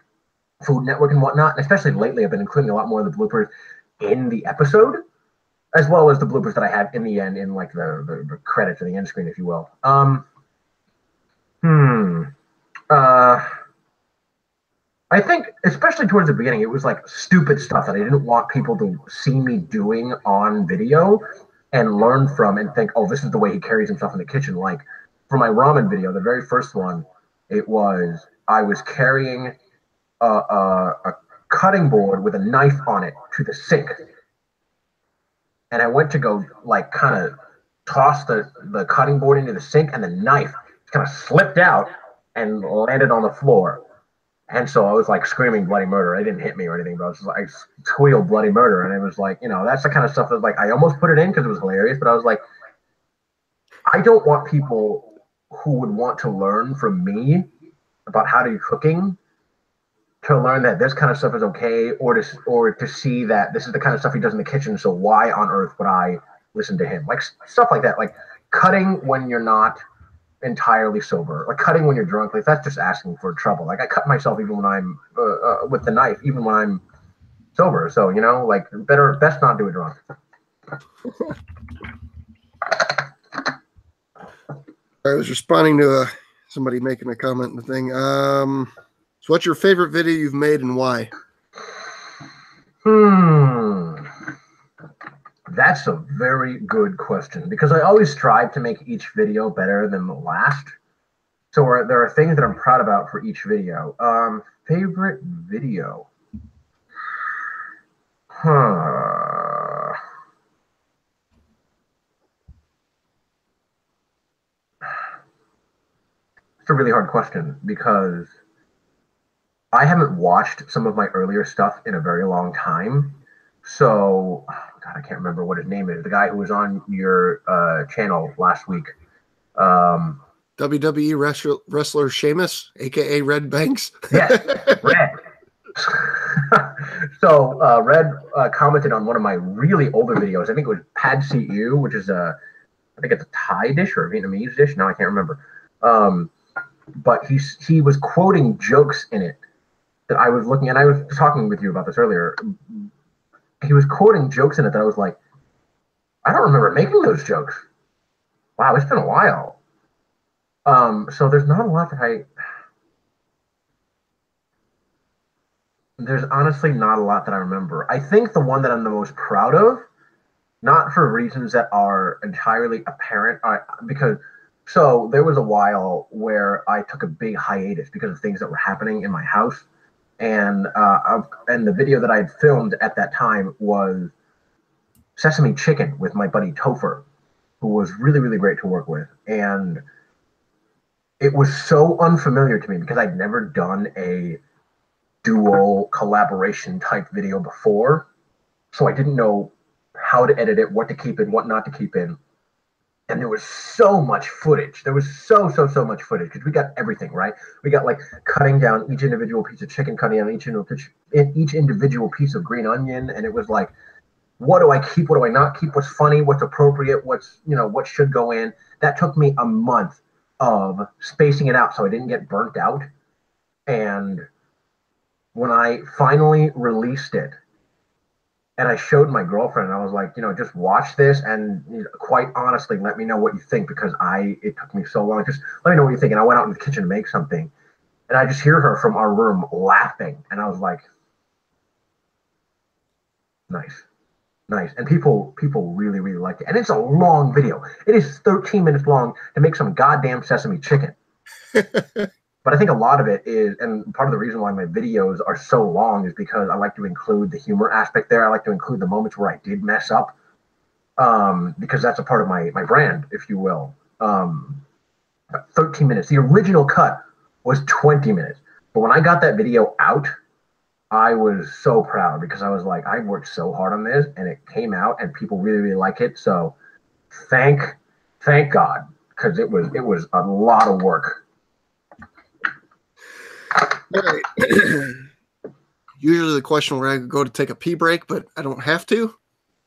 Food Network and whatnot. And especially lately, I've been including a lot more of the bloopers in the episode, as well as the bloopers that I have in the end in like the credits or the end screen, if you will. I think, especially towards the beginning, it was like stupid stuff that I didn't want people to see me doing on video and learn from and think, oh, this is the way he carries himself in the kitchen. Like for my ramen video, the very first one, I was carrying a cutting board with a knife on it to the sink. And I went to go like kind of toss the cutting board into the sink, and the knife kind of slipped out and landed on the floor. And so I was like screaming bloody murder. It didn't hit me or anything, but I was just like squealed bloody murder. And it was like, you know, that's the kind of stuff that like I almost put it in because it was hilarious, but I was like, I don't want people who would want to learn from me about how to do cooking to learn that this kind of stuff is okay, or to see that this is the kind of stuff he does in the kitchen. So why on earth would I listen to him? Like stuff like that, like cutting when you're not entirely sober, like cutting when you're drunk. Like that's just asking for trouble. Like I cut myself even when I'm with the knife, even when I'm sober. So you know, like best not do it drunk. I was responding to somebody making a comment in the thing. So what's your favorite video you've made and why? That's a very good question because I always strive to make each video better than the last. So there are things that I'm proud about for each video. Favorite video? Huh. It's a really hard question because I haven't watched some of my earlier stuff in a very long time. So, God, I can't remember what his name is. The guy who was on your channel last week. WWE wrestler Sheamus, aka Red Banks. Yes, Red. So Red commented on one of my really older videos. I think it was Pad CU, which is I think it's a Thai dish or a Vietnamese dish. Now I can't remember. But he was quoting jokes in it that I was looking, and I was talking with you about this earlier. He was quoting jokes in it that I was like, I don't remember making those jokes. Wow, it's been a while. So there's not a lot that there's honestly not a lot that I remember. I think the one that I'm the most proud of, not for reasons that are entirely apparent, because so there was a while where I took a big hiatus because of things that were happening in my house. And the video that I had filmed at that time was Sesame Chicken with my buddy Topher, who was really, really great to work with. And it was so unfamiliar to me because I'd never done a dual collaboration type video before. So I didn't know how to edit it, what to keep in, what not to keep in. And there was so much footage. There was so much footage because we got everything, right? We got like cutting down each individual piece of chicken, cutting down each individual piece of green onion. And it was like, what do I keep? What do I not keep? What's funny? What's appropriate? What's, what should go in? That took me a month of spacing it out so I didn't get burnt out. And when I finally released it, and I showed my girlfriend, and I was like, just watch this and quite honestly, let me know what you think because it took me so long. Just let me know what you think. And I went out in the kitchen to make something, and I just hear her from our room laughing. And I was like, nice. And people really, really liked it. And it's a long video. It is 13 minutes long to make some goddamn sesame chicken. But I think a lot of it is, and part of the reason why my videos are so long is because I like to include the humor aspect there. I like to include the moments where I did mess up, because that's a part of my brand, if you will. 13 minutes. The original cut was 20 minutes. But when I got that video out, I was so proud because I was like, I worked so hard on this and it came out and people really, really like it. So thank God, because it was a lot of work. All right. Usually the question where I go to take a pee break, but I don't have to.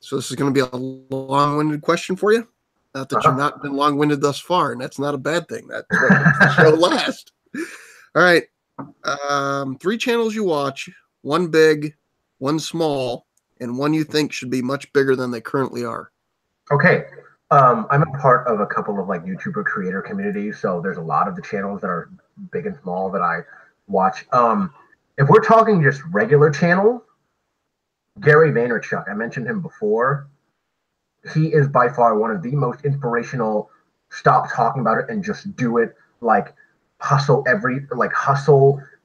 So this is going to be a long-winded question for you. Not that you've not been long-winded thus far, and that's not a bad thing. That's what makes the show last. All right. 3 channels you watch, 1 big, 1 small, and 1 you think should be much bigger than they currently are. Okay. I'm a part of a couple of like YouTuber creator communities, so there's a lot of the channels that are big and small that I watch. If we're talking just regular channels, Gary Vaynerchuk, I mentioned him before. He is by far one of the most inspirational. Stop talking about it and just do it. Like hustle,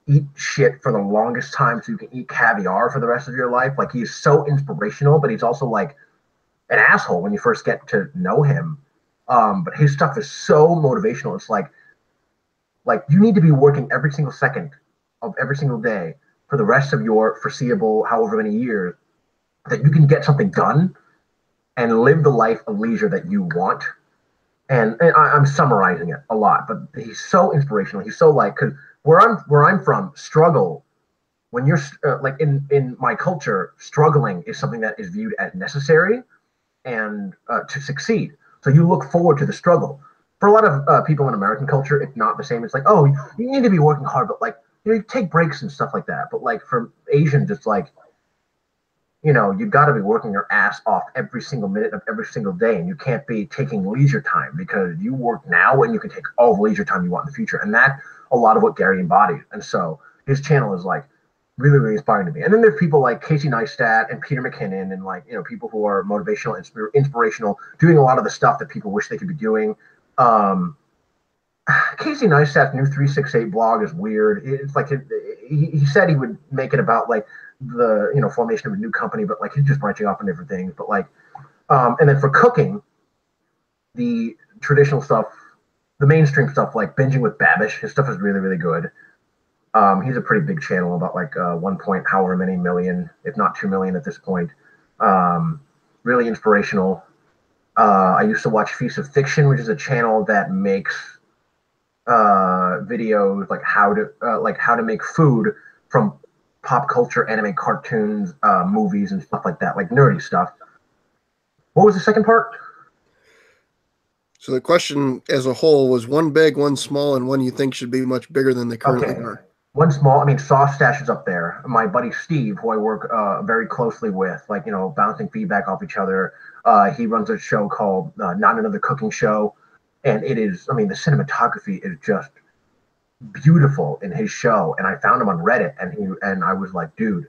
eat shit for the longest time so you can eat caviar for the rest of your life. Like he's so inspirational, but he's also like an asshole when you first get to know him. But his stuff is so motivational. It's like you need to be working every single second of every single day for the rest of your foreseeable however many years that you can get something done and live the life of leisure that you want. And I'm summarizing it a lot, but he's so inspirational. He's so like, because where I'm from, struggle, when you're like in my culture, struggling is something that is viewed as necessary and to succeed. So you look forward to the struggle. For a lot of people in American culture, it's not the same. It's like, oh, you need to be working hard, but like, you take breaks and stuff like that. But like for Asians, it's like, you've got to be working your ass off every single minute of every single day. And you can't be taking leisure time because you work now and you can take all the leisure time you want in the future. And that's a lot of what Gary embodies. And so his channel is like really, really inspiring to me. And then there's people like Casey Neistat and Peter McKinnon and like, people who are motivational, inspirational, doing a lot of the stuff that people wish they could be doing. Casey Neistat's new 368 blog is weird. It's like he said he would make it about like the formation of a new company, but like he's just branching off on different things. But like, and then for cooking, the traditional stuff, the mainstream stuff like Binging with Babish, his stuff is really, really good. He's a pretty big channel, about like 1 point however many million, if not 2 million at this point. Really inspirational. I used to watch Feast of Fiction, which is a channel that makes videos like how to make food from pop culture, anime, cartoons, movies, and stuff like that, like nerdy stuff. What was the second part? So the question as a whole was one big, one small, and one you think should be much bigger than they currently are. One small, I mean, Sauce Stash is up there. My buddy Steve, who I work very closely with, like, bouncing feedback off each other. He runs a show called Not Another Cooking Show. And it is, I mean, the cinematography is just beautiful in his show. And I found him on Reddit, and I was like, dude,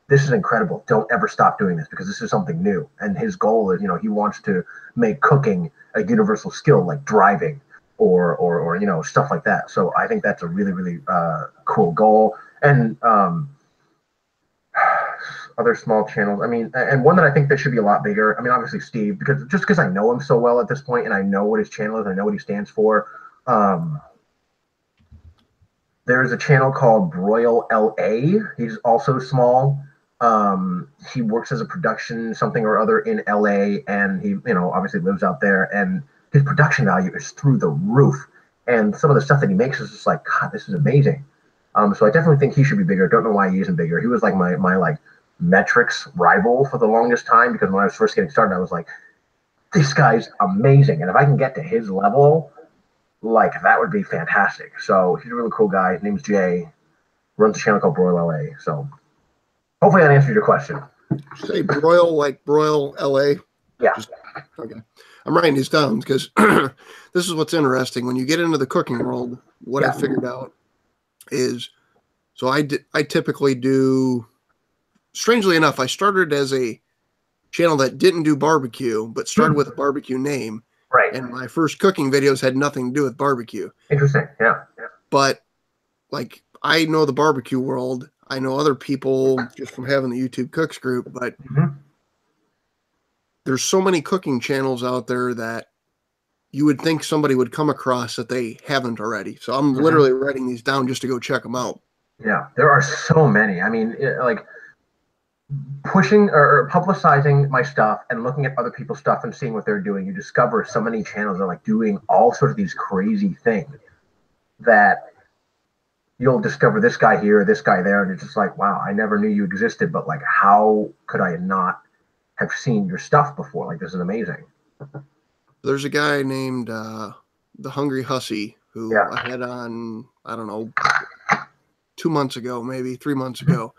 this is incredible. Don't ever stop doing this, because this is something new. And his goal is, he wants to make cooking a universal skill like driving or stuff like that. So I think that's a really, really cool goal. And other small channels, I mean, and one that I think that should be a lot bigger. I mean, obviously Steve, because I know him so well at this point, and I know what his channel is, I know what he stands for. There's a channel called Broil LA. He's also small. He works as a production something or other in LA, and he, obviously lives out there, and his production value is through the roof. And some of the stuff that he makes is just like, God, this is amazing. So I definitely think he should be bigger. Don't know why he isn't bigger. He was like my like metrics rival for the longest time, because when I was first getting started, I was like, this guy's amazing. And if I can get to his level, like, that would be fantastic. So he's a really cool guy. His name's Jay. Runs a channel called Broil LA. So hopefully that answers your question. Say broil like broil LA. Yeah. Okay. I'm writing these down because this is what's interesting. When you get into the cooking world, what I figured out is, so I typically do, strangely enough, I started as a channel that didn't do barbecue, but started with a barbecue name. Right. And my first cooking videos had nothing to do with barbecue. Interesting. Yeah. But like, I know the barbecue world. I know other people just from having the YouTube Cooks group, but there's so many cooking channels out there that you would think somebody would come across that they haven't already. So I'm literally writing these down just to go check them out. Yeah, there are so many. I mean, like, pushing or publicizing my stuff and looking at other people's stuff and seeing what they're doing, you discover so many channels are like doing all sorts of these crazy things that you'll discover this guy here, this guy there, and it's just like, wow, I never knew you existed, but like, how could I not have seen your stuff before? Like, this is amazing. There's a guy named the Hungry Hussy who I had on, I don't know, 2 months ago, maybe 3 months ago,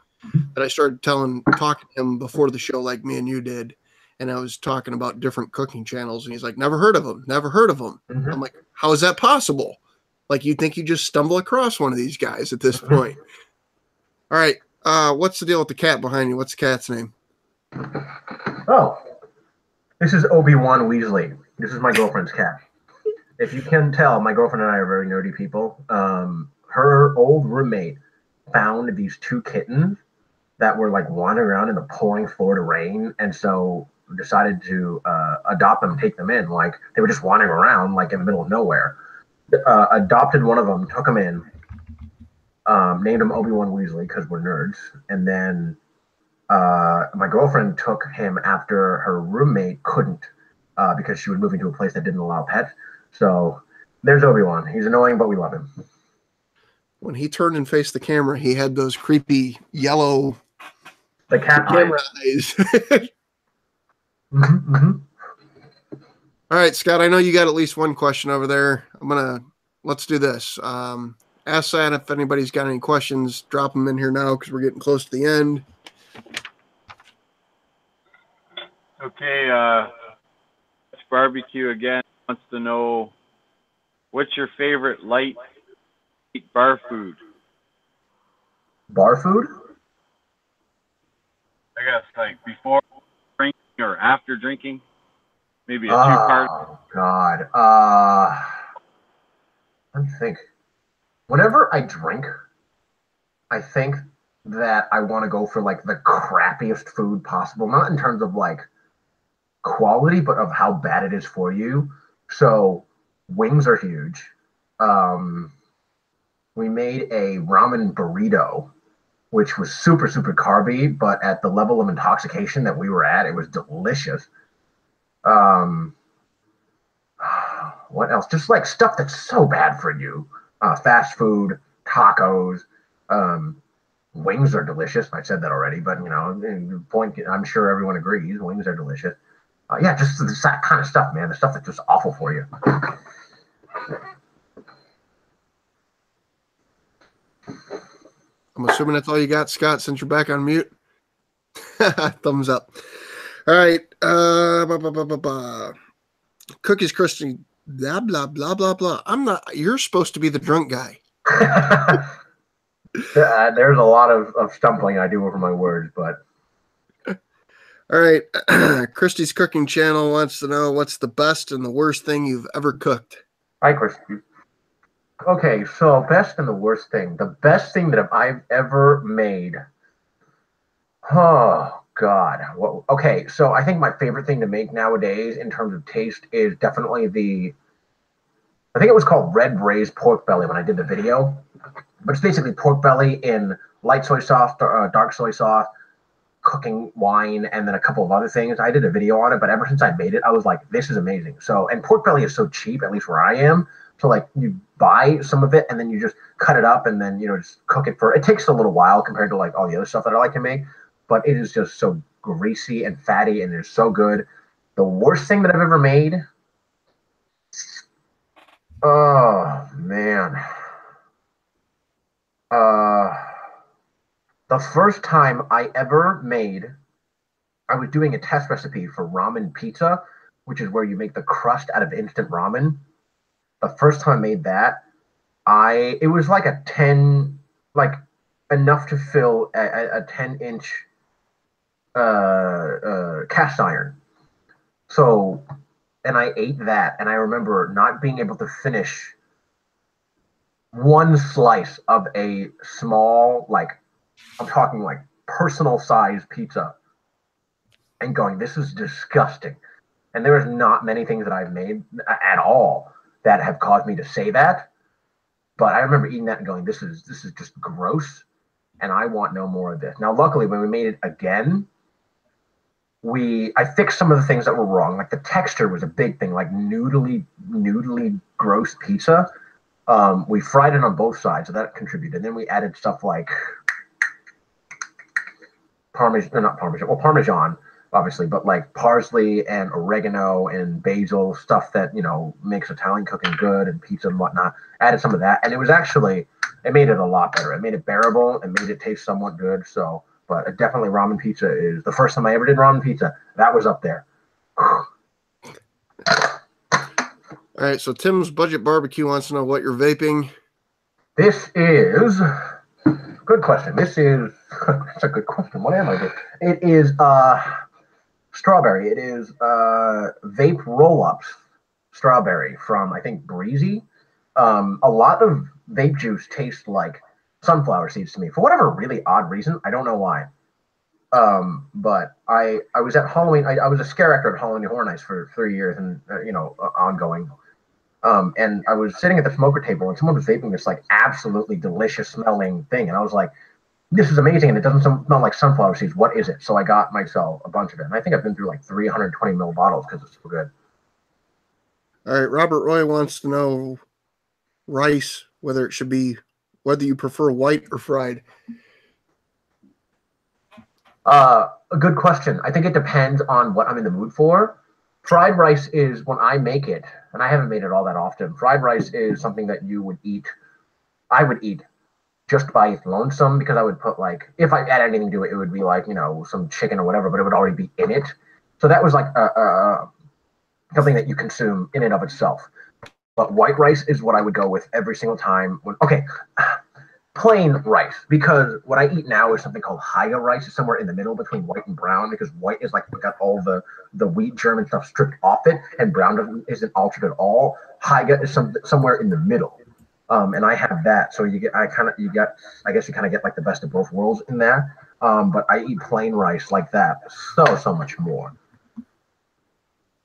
that I started talking to him before the show, like me and you did. And I was talking about different cooking channels, and he's like, never heard of them. I'm like, how is that possible? Like, you'd think you just stumble across one of these guys at this point. All right. What's the deal with the cat behind you? What's the cat's name? Oh, this is Obi-Wan Weasley. This is my girlfriend's cat. If you can tell, my girlfriend and I are very nerdy people. Her old roommate found these 2 kittens that were like wandering around in the pouring Florida rain, and so decided to adopt them, take them in. Like, they were just wandering around like in the middle of nowhere. Adopted one of them, took him in, named him Obi-Wan Weasley because we're nerds, and then my girlfriend took him after her roommate couldn't, because she was moving to a place that didn't allow pets. So there's Obi-Wan. He's annoying, but we love him. When he turned and faced the camera, he had those creepy yellow camera eyes. All right, Scott, I know you got at least one question over there. Let's do this. Ask that if anybody's got any questions, drop them in here now because we're getting close to the end. Okay, it's barbecue again. Wants to know, what's your favorite light bar food? Bar food? like before drinking or after drinking? Maybe a two-part. Oh God. Let me think. Whenever I drink, I think that I want to go for like the crappiest food possible, not in terms of like quality, but of how bad it is for you. So wings are huge. We made a ramen burrito, which was super, super carby, but at the level of intoxication that we were at, it was delicious. Um, what else? Just like stuff that's so bad for you. Fast food, tacos, wings are delicious. I said that already, but you know, the point. I'm sure everyone agrees. Wings are delicious. Yeah, just that kind of stuff, man. The stuff that's just awful for you. I'm assuming that's all you got, Scott, since you're back on mute. Thumbs up. All right. Cookies Christian. Blah, blah, blah, blah, blah. I'm not. You're supposed to be the drunk guy. There's a lot of stumbling I do over my words, but. All right. Christy's Cooking Channel wants to know what's the best and the worst thing you've ever cooked. Hi, Christy. Okay, so best and the worst thing. The best thing that I've ever made. Oh, God. Well, okay, so I think my favorite thing to make nowadays in terms of taste is definitely I think it was called red braised pork belly when I did the video. But it's basically pork belly in light soy sauce, dark soy sauce, cooking wine, and then a couple of other things. I did a video on it, but ever since I made it, I was like, this is amazing. So, and pork belly is so cheap, at least where I am. So like you buy some of it and then you just cut it up and then, you know, just cook it it takes a little while compared to like all the other stuff that I like to make, but it is just so greasy and fatty and it's so good. The worst thing that I've ever made. Oh man. The first time I ever made, I was doing a test recipe for ramen pizza, which is where you make the crust out of instant ramen. The first time I made that, it was like a 10, like enough to fill a 10-inch cast iron. So, and I ate that, and I remember not being able to finish one slice of a small, like, I'm talking like personal size pizza, and going, this is disgusting. And there is not many things that I've made at all that have caused me to say that. But I remember eating that and going, this is just gross, and I want no more of this. Now, luckily, when we made it again, I fixed some of the things that were wrong. Like the texture was a big thing, like noodly gross pizza. We fried it on both sides, so that contributed. And then we added stuff like Parmesan, obviously, but like parsley and oregano and basil, stuff that, you know, makes Italian cooking good and pizza and whatnot. Added some of that, and it made it a lot better. It made it bearable and made it taste somewhat good. So, but definitely ramen pizza is the first time I ever did ramen pizza. That was up there. All right, so Tim's Budget Barbecue wants to know what you're vaping. This is good question. This is that's a good question. What am I doing? It is strawberry. It is vape roll-ups strawberry from, I think, Breezy. A lot of vape juice tastes like sunflower seeds to me for whatever really odd reason. I don't know why. But I was at Halloween. I was a scare actor at Halloween Horror Nights for 3 years and ongoing. And I was sitting at the smoker table and someone was vaping this like absolutely delicious smelling thing, and I was like, this is amazing, and it doesn't smell like sunflower seeds. What is it? So I got myself a bunch of it, and I think I've been through like 320 ml bottles because it's so good. All right, Robert Roy wants to know rice, whether you prefer white or fried. A good question. I think it depends on what I'm in the mood for. Fried rice is, when I make it, and I haven't made it all that often, fried rice is something that I would eat just by its lonesome, because I would put, like, if I add anything to it, it would be like, you know, some chicken or whatever, but it would already be in it. So that was like something that you consume in and of itself. But white rice is what I would go with every single time. plain rice, because what I eat now is something called Haiga rice. It's somewhere in the middle between white and brown, because white is like got all the wheat germ and stuff stripped off it, and brown isn't altered at all. Haiga is somewhere in the middle. And I have that, so I guess you kind of get like the best of both worlds in there. But I eat plain rice like that, so much more.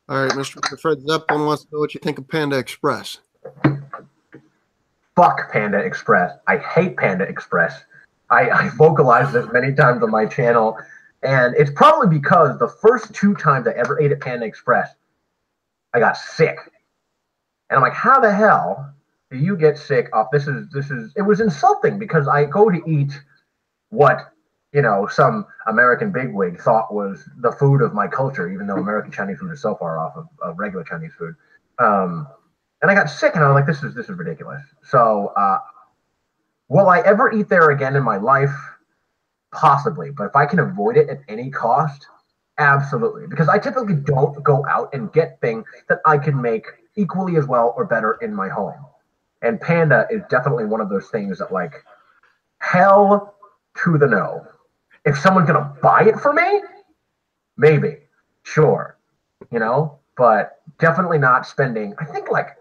All right, Mr. Fred Zeppelin wants to know what you think of Panda Express. Fuck Panda Express. I hate Panda Express. I vocalized this many times on my channel, and it's probably because the first 2 times I ever ate at Panda Express, I got sick. And I'm like, how the hell do you get sick off? It was insulting, because I go to eat what, some American bigwig thought was the food of my culture, even though American Chinese food is so far off of regular Chinese food. And I got sick, and I was like, this is ridiculous. So, will I ever eat there again in my life? Possibly. But if I can avoid it at any cost, absolutely. Because I typically don't go out and get things that I can make equally as well or better in my home. And Panda is definitely one of those things that, like, hell to the no. If someone's going to buy it for me, maybe. Sure. But definitely not spending, I think, like,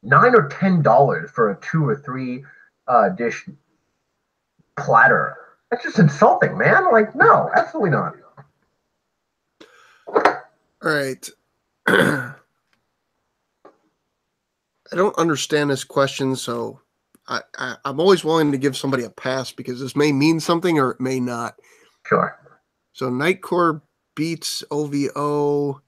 $9 or $10 for a 2 or 3 dish platter. That's just insulting, man. Like, no, absolutely not. All right. I don't understand this question, so I'm always willing to give somebody a pass, because this may mean something or it may not. Sure. So Nightcore Beats OVO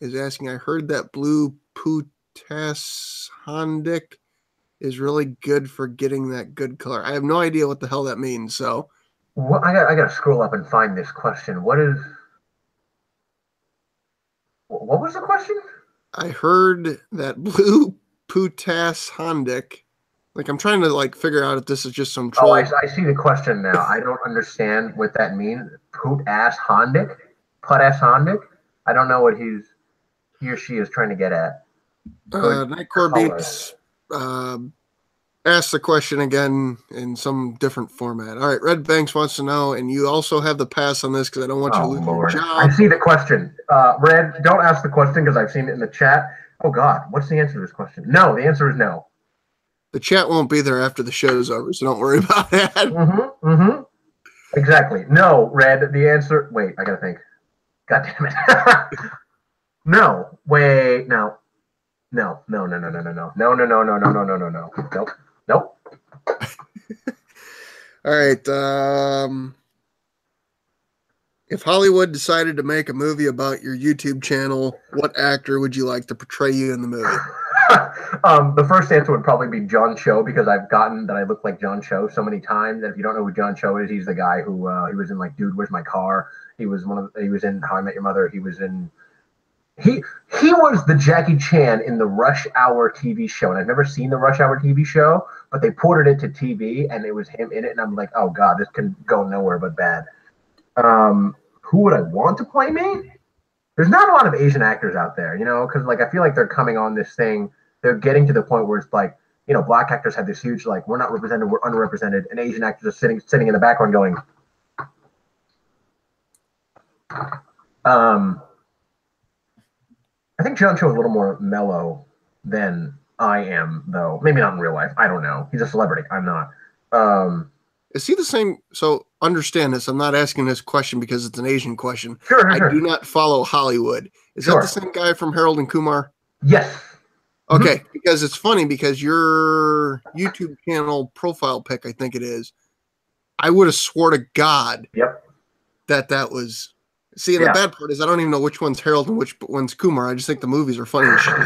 is asking, I heard that blue Putas Hondic is really good for getting that good color. I have no idea what the hell that means. So I got to scroll up and find this question. What was the question? I heard that blue Putas Hondic. Like, I'm trying to like figure out if this is just some troll. Oh, I see the question now. I don't understand what that means. Put-ass Hondic? Put-ass Hondic? I don't know what he or she is trying to get at. Nightcore Beats ask the question again in some different format. All right, Red Banks wants to know, and you also have the pass on this because I don't want you to lose your job. I see the question. Red, don't ask the question because I've seen it in the chat. Oh, God, what's the answer to this question? No, the answer is no. The chat won't be there after the show's over, so don't worry about that. Exactly. No, Red, the answer... Wait, I got to think. God damn it. No, wait, no. No. Nope. All right. If Hollywood decided to make a movie about your YouTube channel, what actor would you like to portray you in the movie? The first answer would probably be John Cho, because I've gotten that I look like John Cho so many times that if you don't know who John Cho is, he's the guy who he was in like Dude, Where's My Car? He was in How I Met Your Mother. He was the Jackie Chan in the Rush Hour TV show, and I've never seen the Rush Hour TV show, but they ported it to TV, and it was him in it, and I'm like, oh God, this can go nowhere but bad. Who would I want to play me? There's not a lot of Asian actors out there, because like I feel like they're coming on this thing. They're getting to the point where it's like, black actors have this huge like, we're not represented, we're underrepresented, and Asian actors are sitting in the background going. I think John Cho is a little more mellow than I am, though. Maybe not in real life. I don't know. He's a celebrity. I'm not. Is he the same? So understand this. I'm not asking this question because it's an Asian question. Sure. I do not follow Hollywood. Is that the same guy from Harold and Kumar? Yes. Okay, because it's funny because your YouTube channel profile pic, I think it is, I would have swore to God that was... See, and the bad part is I don't even know which one's Harold and which one's Kumar. I just think the movies are funny as shit.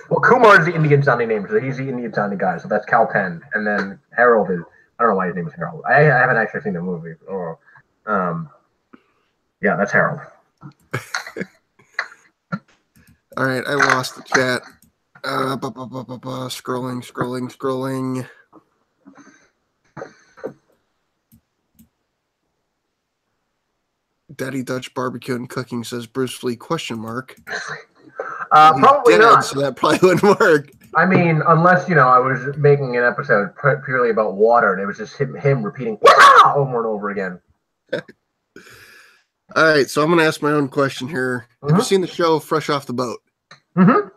Well, Kumar is the Indian sounding name, so he's the Indian sounding guy. So that's Cal Penn, and then Harold is, I don't know why his name is Harold. I haven't actually seen the movie. Yeah, that's Harold. All right, I lost the chat. Scrolling. Daddy Dutch Barbecue and Cooking says Bruce Lee ? Probably not. So that probably wouldn't work. I mean, unless, I was making an episode purely about water and it was just him repeating "Wah!" over and over again. All right, so I'm going to ask my own question here. Have you seen the show Fresh Off the Boat? Mm-hmm.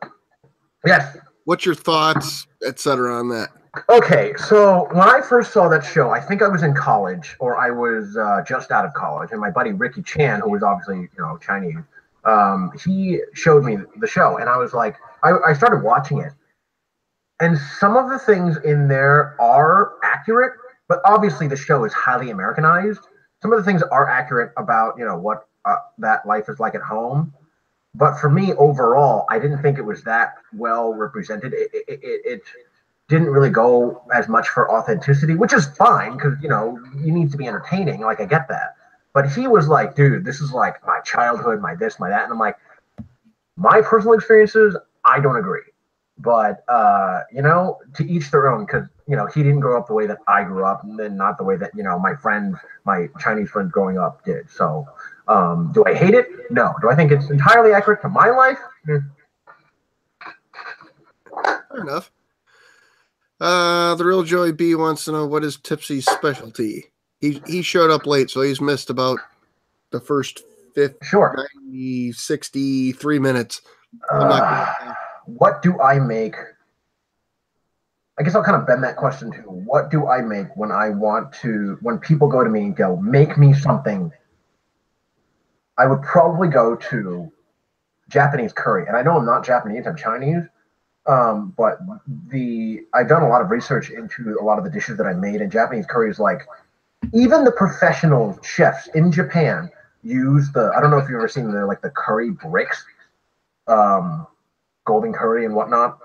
Yes. What's your thoughts, etc., on that? Okay, so when I first saw that show, I think I was in college, or I was just out of college, and my buddy Ricky Chan, who was obviously Chinese, he showed me the show, and I was like, I started watching it, and some of the things in there are accurate, but obviously the show is highly Americanized. Some of the things are accurate about what that life is like at home. But for me, overall, I didn't think it was that well represented. It didn't really go as much for authenticity, which is fine because, you need to be entertaining. Like, I get that. But he was like, dude, this is like my childhood, my this, my that. And I'm like, my personal experiences, I don't agree. But, to each their own because, he didn't grow up the way that I grew up and then not the way that, my Chinese friends growing up did. So, do I hate it? No. Do I think it's entirely accurate to my life? Fair enough. The real Joey B wants to know what is Tipsy's specialty. He showed up late, so he's missed about the first 50, 63 minutes. What do I make? I guess I'll kind of bend that question to what do I make when people go to me and go, make me something? I would probably go to Japanese curry. And I know I'm not Japanese, I'm Chinese. But I've done a lot of research into a lot of the dishes that I made, and Japanese curry is like, even the professional chefs in Japan use I don't know if you've ever seen the curry bricks, golden curry and whatnot,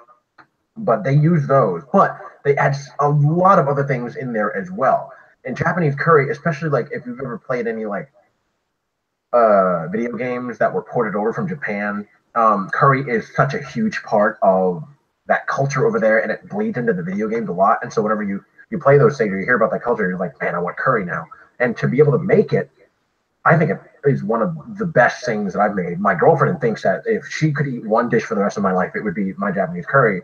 but they use those, but they add a lot of other things in there as well. And Japanese curry, especially if you've ever played any video games that were ported over from Japan, curry is such a huge part of that culture over there, and it bleeds into the video games a lot. And so whenever you play those things or you hear about that culture, you're like, man, I want curry now. And to be able to make it, I think it is one of the best things that I've made. My girlfriend thinks that if she could eat one dish for the rest of my life, it would be my Japanese curry.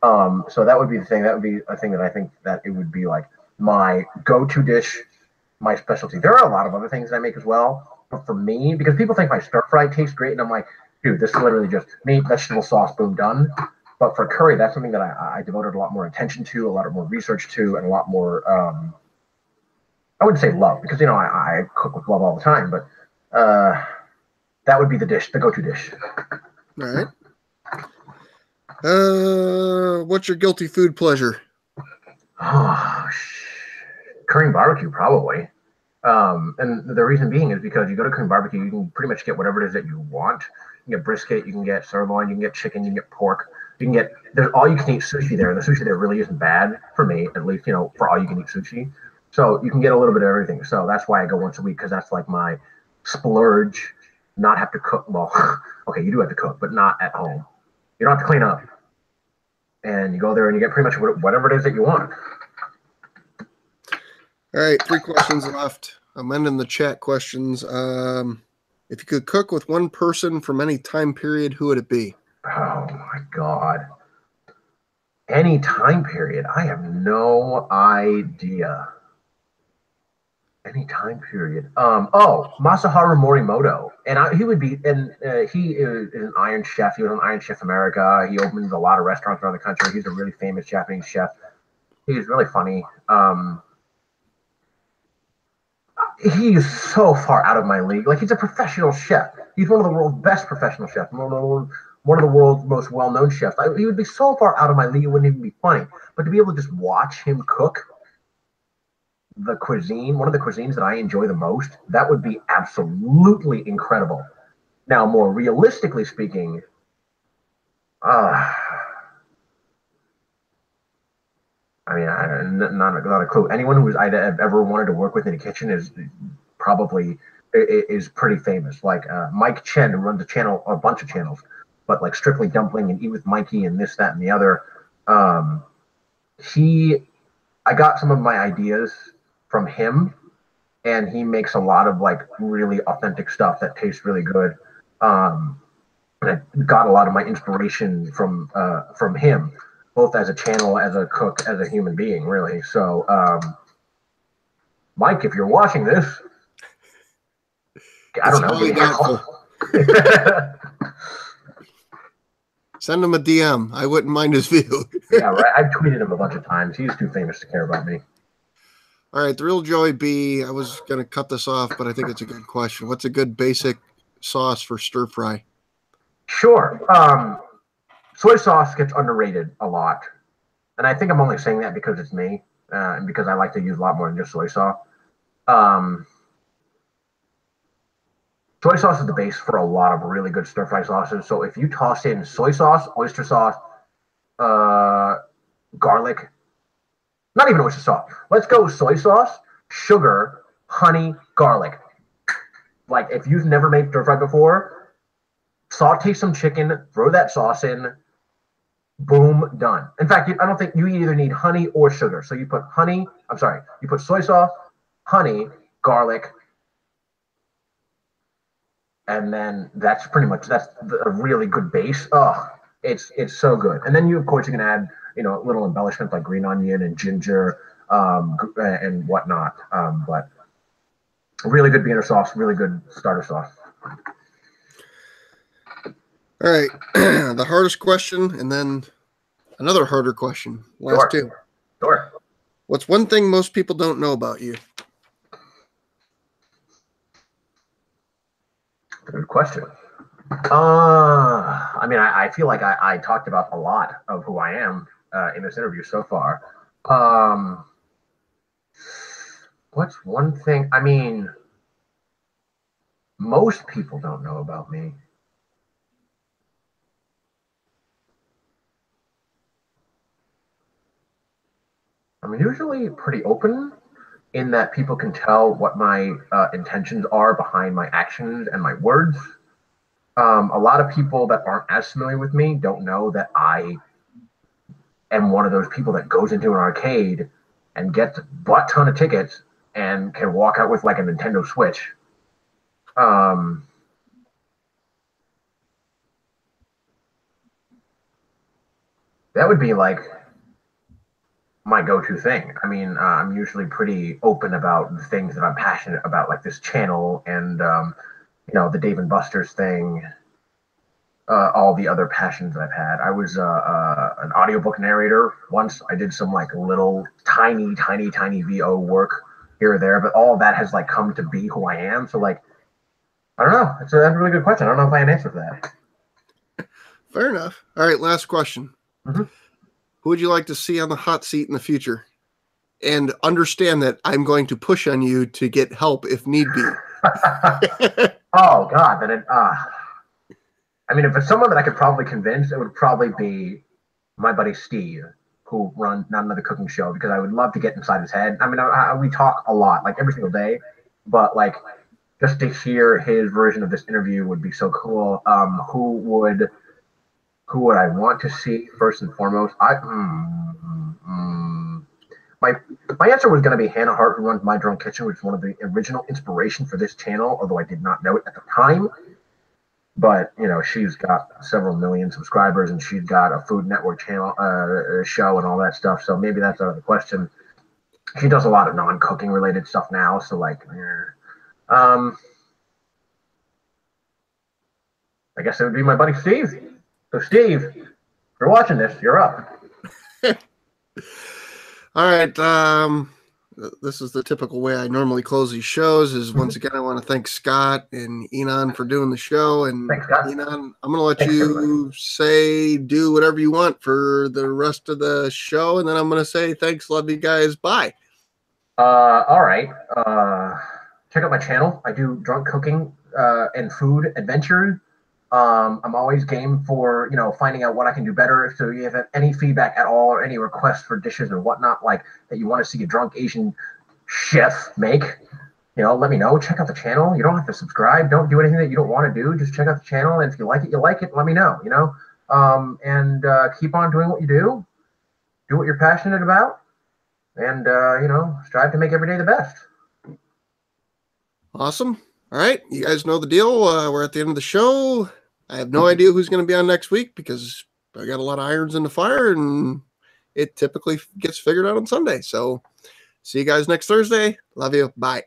So that would be the thing. That would be a thing that I think that it would be like my go-to dish, my specialty. There are a lot of other things that I make as well. But for me, because people think my stir fry tastes great, and I'm like, dude, this is literally just meat, vegetable sauce, boom, done. But for curry, that's something that I devoted a lot more attention to, a lot more research to, and a lot more, I wouldn't say love, because, I cook with love all the time, but that would be the dish, the go-to dish. All right. What's your guilty food pleasure? Oh, Korean barbecue, probably. And the reason being is because you go to Korean barbecue, you can pretty much get whatever it is that you want. You can get brisket, you can get sirloin, you can get chicken, you can get pork. There's all you can eat sushi there, and the sushi there really isn't bad for me, at least, for all you can eat sushi. So you can get a little bit of everything. So that's why I go once a week, because that's like my splurge, not have to cook. Well, okay, you do have to cook, but not at home. You don't have to clean up. And you go there and you get pretty much whatever it is that you want. All right, 3 questions left. I'm ending the chat questions. If you could cook with one person from any time period, who would it be? Oh my God. Any time period? I have no idea. Any time period. Masaharu Morimoto. And he would be, and he is an Iron Chef. He was on Iron Chef America. He opens a lot of restaurants around the country. He's a really famous Japanese chef. He's really funny. He is so far out of my league. Like, he's a professional chef. He's one of the world's best professional chefs. One of the world's most well-known chefs. He would be so far out of my league, it wouldn't even be funny. But to be able to just watch him cook the cuisine, one of the cuisines that I enjoy the most, that would be absolutely incredible. Now, more realistically speaking, I mean, not a clue. Anyone who I'd ever wanted to work with in the kitchen is probably pretty famous. Like Mike Chen, who runs a bunch of channels, but like Strictly Dumpling and Eat with Mikey and this, that, and the other. I got some of my ideas from him, and he makes a lot of like really authentic stuff that tastes really good. And I got a lot of my inspiration from him. both as a channel, as a cook, as a human being, really. So, Mike, if you're watching this, I don't know, give me a call. Send him a DM. I wouldn't mind his view. Yeah, right. I've tweeted him a bunch of times. He's too famous to care about me. All right, the real Joey B. I was going to cut this off, but I think it's a good question. What's a good basic sauce for stir fry? Sure. Soy sauce gets underrated a lot. And I think I'm only saying that because it's me and because I like to use a lot more than just soy sauce. Soy sauce is the base for a lot of really good stir fry sauces. So if you toss in soy sauce, oyster sauce, garlic, not even oyster sauce. Let's go soy sauce, sugar, honey, garlic. Like if you've never made stir fry before, saute some chicken, throw that sauce in, boom, done. In fact, I don't think you either need honey or sugar. So you put you put soy sauce, honey, garlic, and then that's a really good base. Oh, it's so good. And then of course you can add, little embellishments like green onion and ginger, and whatnot. But really good beginner sauce, really good starter sauce. All right. The hardest question and then another harder question. Last two. Sure. What's one thing most people don't know about you? Good question. I feel like I talked about a lot of who I am in this interview so far. What's one thing? Most people don't know about me. I'm usually pretty open in that people can tell what my intentions are behind my actions and my words. A lot of people that aren't as familiar with me don't know that I am one of those people that goes into an arcade and gets a butt ton of tickets and can walk out with like a Nintendo Switch. That would be like my go-to thing. I'm usually pretty open about the things that I'm passionate about, like this channel and the Dave and Buster's thing, all the other passions that I've had. I was an audiobook narrator once. I did some like little tiny VO work here or there, but all of that has like come to be who I am. So like, I don't know. That's a really good question. I don't know if I have an answer for that. Fair enough. All right, last question. Mm-hmm. Who would you like to see on the hot seat in the future? And understand that I'm going to push on you to get help if need be. Oh God, if it's someone that I could probably convince, it would probably be my buddy Steve, who runs Not Another Cooking Show, because I would love to get inside his head. We talk a lot, like every single day, but like just to hear his version of this interview would be so cool. Who would I want to see first and foremost? My answer was going to be Hannah Hart, who runs My Drunk Kitchen, which is one of the original inspiration for this channel, although I did not know it at the time. But she's got several million subscribers, and she's got a Food Network channel, show, and all that stuff. So maybe that's out of the question. She does a lot of non-cooking related stuff now. So like, I guess it would be my buddy Steve. So Steve, if you're watching this, you're up. All right. This is the typical way I normally close these shows. Is once again, I want to thank Scott and Enon for doing the show. And thanks, Scott. Enon, I'm going to let you do whatever you want for the rest of the show, and then I'm going to say thanks, love you guys, bye. All right. Check out my channel. I do drunk cooking and food adventures. I'm always game for, finding out what I can do better. So if you have any feedback at all or any requests for dishes or whatnot, like that you want to see a drunk Asian chef make, let me know. Check out the channel. You don't have to subscribe. Don't do anything that you don't want to do. Just check out the channel. And if you like it, you like it. Let me know, and keep on doing what you do. Do what you're passionate about. And, strive to make every day the best. Awesome. All right. You guys know the deal. We're at the end of the show. I have no idea who's going to be on next week because I got a lot of irons in the fire, and it typically gets figured out on Sunday. So see you guys next Thursday. Love you. Bye.